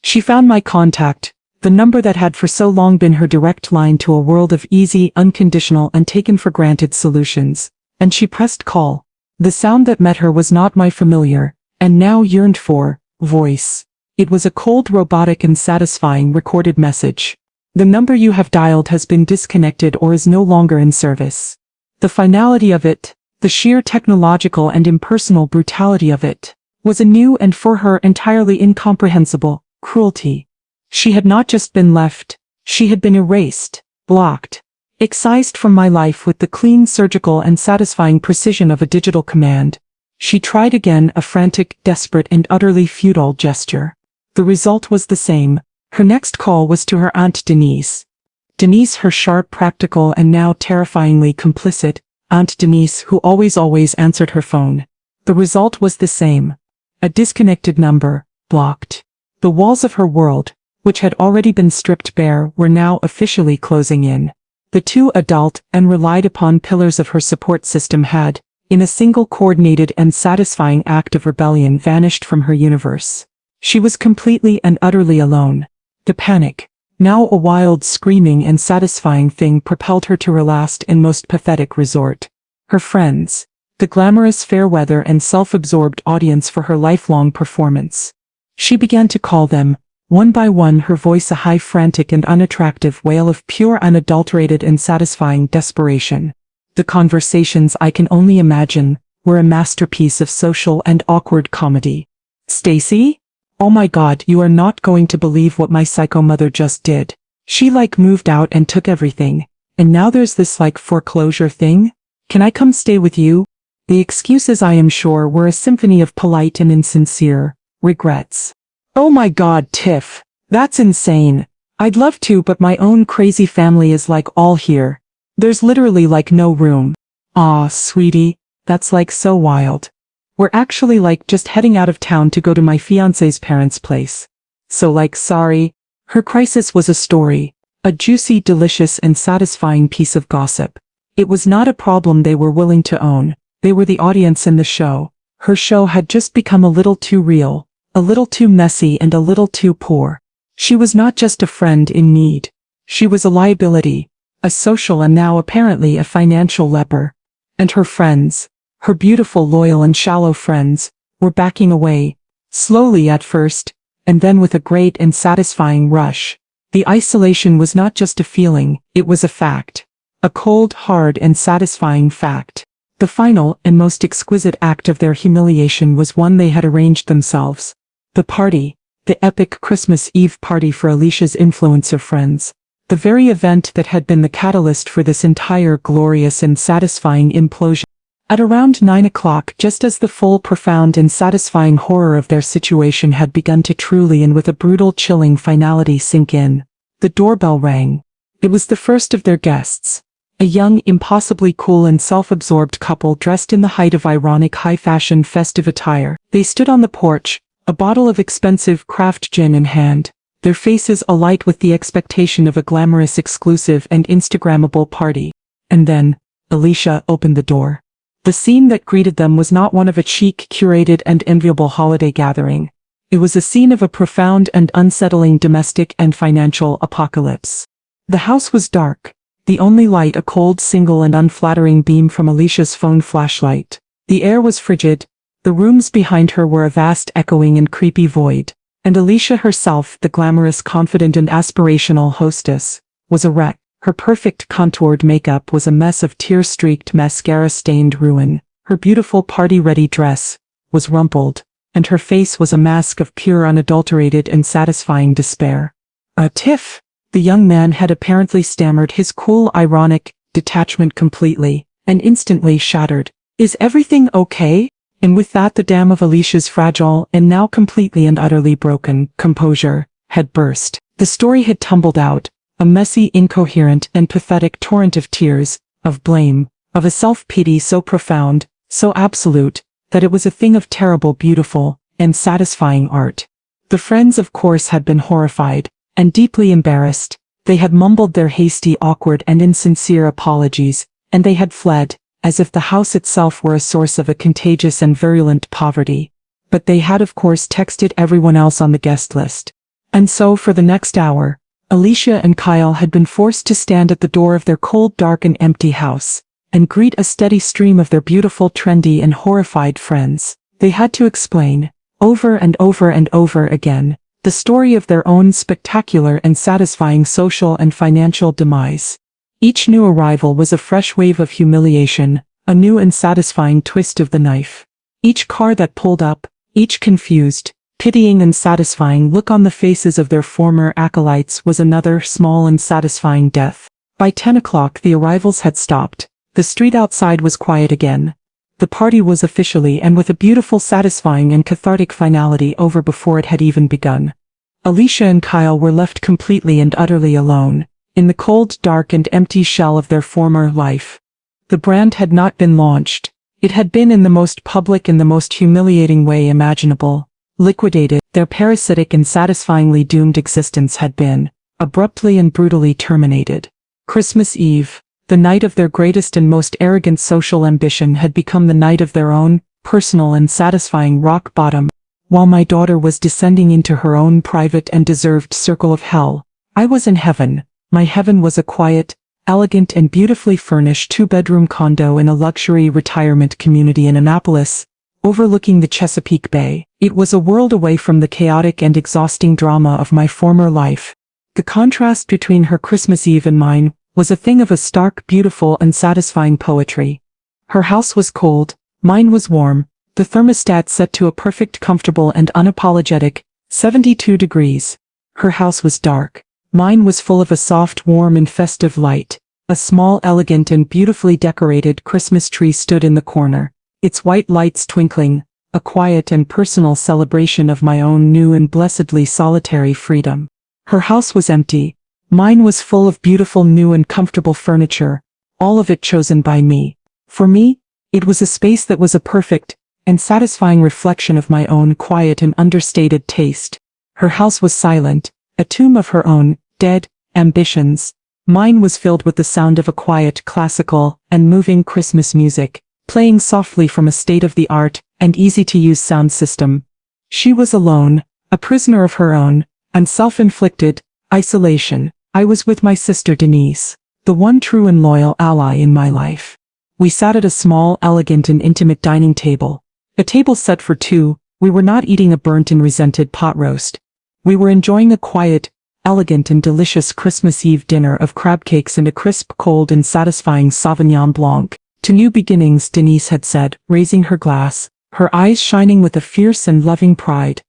She found my contact, the number that had for so long been her direct line to a world of easy, unconditional, and taken-for-granted solutions, and she pressed call. The sound that met her was not my familiar, and now yearned for, voice. It was a cold, robotic, and satisfying recorded message. The number you have dialed has been disconnected or is no longer in service. The finality of it, the sheer technological and impersonal brutality of it, was a new and for her entirely incomprehensible cruelty. She had not just been left, she had been erased, blocked, excised from my life with the clean, surgical, and satisfying precision of a digital command. She tried again, a frantic, desperate, and utterly futile gesture. The result was the same. Her next call was to her Aunt Denise. Denise, her sharp, practical, and now terrifyingly complicit, Aunt Denise, who always answered her phone. The result was the same. A disconnected number, blocked. The walls of her world, which had already been stripped bare, were now officially closing in. The two adult and relied upon pillars of her support system had, in a single coordinated and satisfying act of rebellion, vanished from her universe. She was completely and utterly alone. The panic, now a wild, screaming, and satisfying thing, propelled her to her last and most pathetic resort. Her friends. the glamorous fair weather and self-absorbed audience for her lifelong performance. She began to call them, one by one, her voice a high, frantic and unattractive wail of pure, unadulterated and satisfying desperation. The conversations, I can only imagine, were a masterpiece of social and awkward comedy. "Stacy? Oh my God, you are not going to believe what my psycho mother just did. She moved out and took everything, and now there's this foreclosure thing. Can I come stay with you?" The excuses, I am sure, were a symphony of polite and insincere regrets. "Oh my God, Tiff, that's insane. I'd love to, but my own crazy family is all here. There's literally no room." "Aw, sweetie, that's so wild. We're actually just heading out of town to go to my fiancé's parents' place. So sorry." Her crisis was a story, a juicy, delicious and satisfying piece of gossip. It was not a problem they were willing to own. They were the audience in the show. Her show had just become a little too real, a little too messy and a little too poor. She was not just a friend in need. She was a liability, a social and now apparently a financial leper. And her friends, her beautiful, loyal and shallow friends, were backing away, slowly at first, and then with a great and satisfying rush. The isolation was not just a feeling, it was a fact. A cold, hard and satisfying fact. The final and most exquisite act of their humiliation was one they had arranged themselves. The party, the epic Christmas Eve party for Alicia's influencer friends. The very event that had been the catalyst for this entire glorious and satisfying implosion. At around 9 o'clock, just as the full, profound and satisfying horror of their situation had begun to truly and with a brutal, chilling finality sink in, the doorbell rang. It was the first of their guests. A young, impossibly cool and self-absorbed couple dressed in the height of ironic high-fashion festive attire. They stood on the porch, a bottle of expensive craft gin in hand, their faces alight with the expectation of a glamorous, exclusive and Instagrammable party. And then, Alicia opened the door. The scene that greeted them was not one of a chic, curated and enviable holiday gathering. It was a scene of a profound and unsettling domestic and financial apocalypse. The house was dark. The only light a cold, single and unflattering beam from Alicia's phone flashlight. The air was frigid. The rooms behind her were a vast, echoing and creepy void. And Alicia herself, the glamorous, confident and aspirational hostess, was a wreck. Her perfect contoured makeup was a mess of tear-streaked, mascara-stained ruin. Her beautiful party-ready dress was rumpled, and her face was a mask of pure, unadulterated and satisfying despair. Tiff, the young man had apparently stammered, his cool, ironic detachment completely and instantly shattered. "Is everything okay?" And with that, the dam of Alicia's fragile and now completely and utterly broken composure had burst. The story had tumbled out, a messy, incoherent and pathetic torrent of tears, of blame, of a self-pity so profound, so absolute, that it was a thing of terrible, beautiful, and satisfying art. The friends, of course, had been horrified, and deeply embarrassed. They had mumbled their hasty, awkward and insincere apologies, and they had fled, as if the house itself were a source of a contagious and virulent poverty. But they had, of course, texted everyone else on the guest list. And so, for the next hour, Alicia and Kyle had been forced to stand at the door of their cold, dark and empty house, and greet a steady stream of their beautiful, trendy and horrified friends. They had to explain, over and over and over again, the story of their own spectacular and satisfying social and financial demise. Each new arrival was a fresh wave of humiliation, a new and satisfying twist of the knife. Each car that pulled up, each confused, pitying and satisfying look on the faces of their former acolytes was another small and satisfying death. By 10 o'clock the arrivals had stopped. The street outside was quiet again. The party was officially and with a beautiful, satisfying and cathartic finality over before it had even begun. Alicia and Kyle were left completely and utterly alone, in the cold, dark and empty shell of their former life. The brand had not been launched. It had been, in the most public and the most humiliating way imaginable, liquidated. Their parasitic and satisfyingly doomed existence had been, abruptly and brutally terminated. Christmas Eve, the night of their greatest and most arrogant social ambition, had become the night of their own, personal and satisfying rock bottom. While my daughter was descending into her own private and deserved circle of hell, I was in heaven. My heaven was a quiet, elegant and beautifully furnished two-bedroom condo in a luxury retirement community in Annapolis, overlooking the Chesapeake Bay. It was a world away from the chaotic and exhausting drama of my former life. The contrast between her Christmas Eve and mine was a thing of a stark, beautiful, and satisfying poetry. Her house was cold, mine was warm, the thermostat set to a perfect, comfortable, and unapologetic 72 degrees. Her house was dark. Mine was full of a soft, warm, and festive light. A small, elegant, and beautifully decorated Christmas tree stood in the corner, its white lights twinkling, a quiet and personal celebration of my own new and blessedly solitary freedom. Her house was empty. Mine was full of beautiful new and comfortable furniture, all of it chosen by me. For me, it was a space that was a perfect and satisfying reflection of my own quiet and understated taste. Her house was silent, a tomb of her own dead ambitions. Mine was filled with the sound of a quiet, classical, and moving Christmas music, playing softly from a state-of-the-art and easy-to-use sound system. She was alone, a prisoner of her own and self-inflicted isolation. I was with my sister Denise, the one true and loyal ally in my life. We sat at a small, elegant, and intimate dining table. A table set for two. We were not eating a burnt and resented pot roast. We were enjoying a quiet, elegant, and delicious Christmas Eve dinner of crab cakes and a crisp, cold, and satisfying Sauvignon Blanc. To new beginnings, Denise had said, raising her glass, her eyes shining with a fierce and loving pride.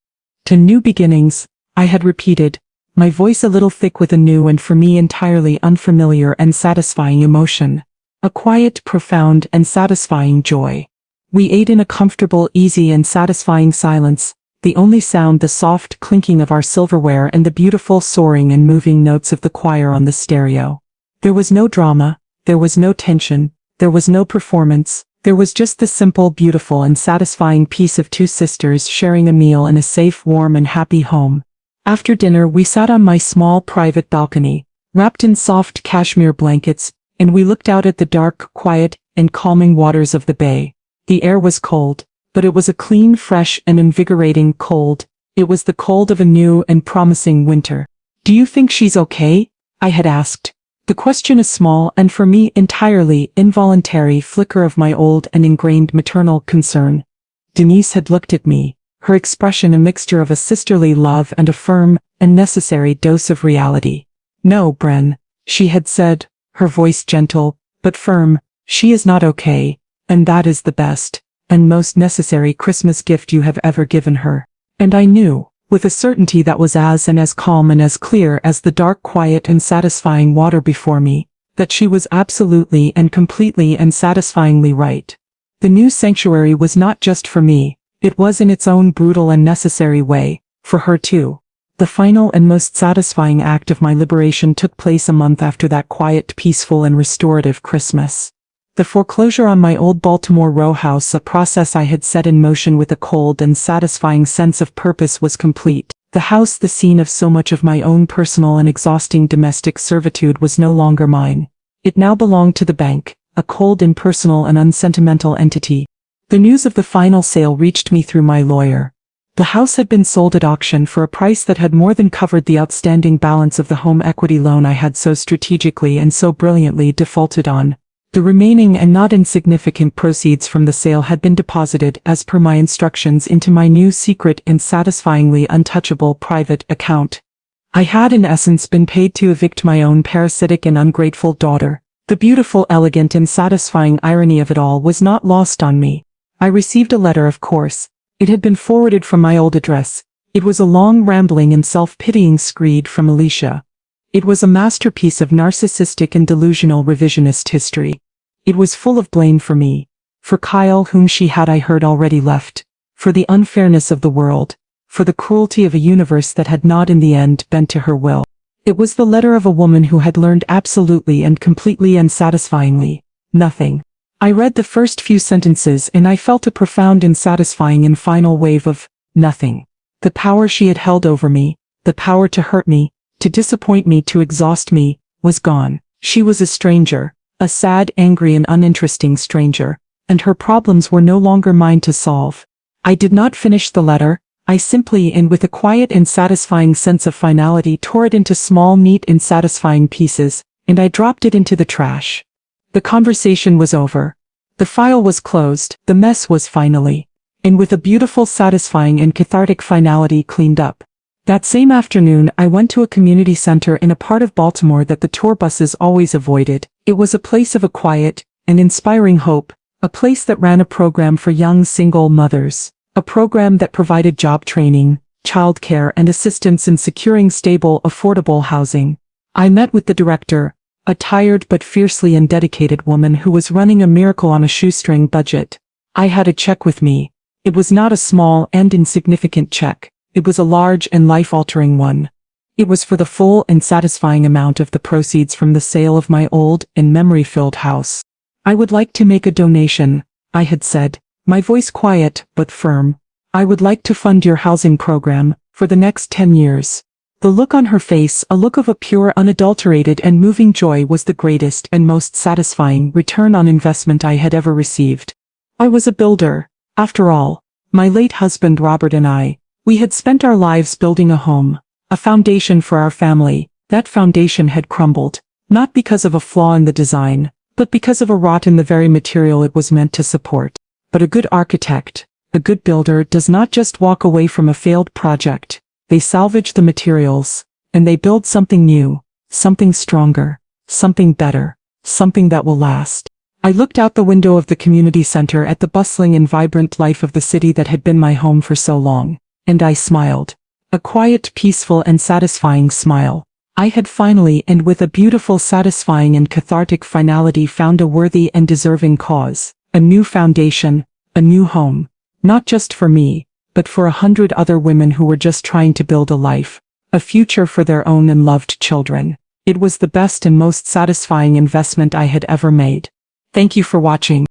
To new beginnings, I had repeated, my voice a little thick with a new and for me entirely unfamiliar and satisfying emotion. A quiet, profound, and satisfying joy. We ate in a comfortable, easy, and satisfying silence, the only sound the soft clinking of our silverware and the beautiful soaring and moving notes of the choir on the stereo. There was no drama, there was no tension, there was no performance, there was just the simple, beautiful, and satisfying peace of two sisters sharing a meal in a safe, warm, and happy home. After dinner we sat on my small private balcony, wrapped in soft cashmere blankets, and we looked out at the dark, quiet, and calming waters of the bay. The air was cold, but it was a clean, fresh, and invigorating cold. It was the cold of a new and promising winter. "Do you think she's okay?" I had asked. The question a small and for me entirely involuntary flicker of my old and ingrained maternal concern. Denise had looked at me, her expression a mixture of a sisterly love and a firm and necessary dose of reality. "No, Bren," she had said, her voice gentle, but firm, "she is not okay, and that is the best and most necessary Christmas gift you have ever given her." And I knew, with a certainty that was as calm and as clear as the dark, quiet, and satisfying water before me, that she was absolutely and completely and satisfyingly right. The new sanctuary was not just for me, it was in its own brutal and necessary way, for her too. The final and most satisfying act of my liberation took place a month after that quiet, peaceful, and restorative Christmas. The foreclosure on my old Baltimore row house, a process I had set in motion with a cold and satisfying sense of purpose, was complete. The house, the scene of so much of my own personal and exhausting domestic servitude, was no longer mine. It now belonged to the bank, a cold, impersonal, and unsentimental entity. The news of the final sale reached me through my lawyer. The house had been sold at auction for a price that had more than covered the outstanding balance of the home equity loan I had so strategically and so brilliantly defaulted on. The remaining and not insignificant proceeds from the sale had been deposited, as per my instructions, into my new secret and satisfyingly untouchable private account. I had in essence been paid to evict my own parasitic and ungrateful daughter. The beautiful, elegant, and satisfying irony of it all was not lost on me. I received a letter, of course. It had been forwarded from my old address. It was a long, rambling, and self-pitying screed from Alicia. It was a masterpiece of narcissistic and delusional revisionist history. It was full of blame for me, for Kyle, whom she had, I heard, already left, for the unfairness of the world, for the cruelty of a universe that had not in the end bent to her will. It was the letter of a woman who had learned absolutely and completely and satisfyingly nothing. I read the first few sentences and I felt a profound and satisfying and final wave of nothing. The power she had held over me, the power to hurt me, to disappoint me, to exhaust me, was gone. She was a stranger. A sad, angry, and uninteresting stranger, and her problems were no longer mine to solve. I did not finish the letter. I simply, and with a quiet and satisfying sense of finality, tore it into small, neat, and satisfying pieces, and I dropped it into the trash. The conversation was over. The file was closed, the mess was finally, and with a beautiful, satisfying and cathartic finality, cleaned up. That same afternoon, I went to a community center in a part of Baltimore that the tour buses always avoided. It was a place of a quiet and inspiring hope, a place that ran a program for young single mothers, a program that provided job training, childcare and assistance in securing stable, affordable housing. I met with the director, a tired but fiercely and dedicated woman who was running a miracle on a shoestring budget. I had a check with me. It was not a small and insignificant check. It was a large and life-altering one. It was for the full and satisfying amount of the proceeds from the sale of my old and memory-filled house. I would like to make a donation, I had said, my voice quiet but firm. I would like to fund your housing program for the next 10 years. The look on her face, a look of a pure, unadulterated and moving joy, was the greatest and most satisfying return on investment I had ever received. I was a builder, after all. My late husband Robert and I, we had spent our lives building a home, a foundation for our family. That foundation had crumbled, not because of a flaw in the design, but because of a rot in the very material it was meant to support. But a good architect, a good builder does not just walk away from a failed project. They salvage the materials, and they build something new, something stronger, something better, something that will last. I looked out the window of the community center at the bustling and vibrant life of the city that had been my home for so long, and I smiled. A quiet, peaceful and satisfying smile. I had finally, and with a beautiful, satisfying and cathartic finality, found a worthy and deserving cause, a new foundation, a new home, not just for me, but for 100 other women who were just trying to build a life, a future for their own and loved children. It was the best and most satisfying investment I had ever made. Thank you for watching.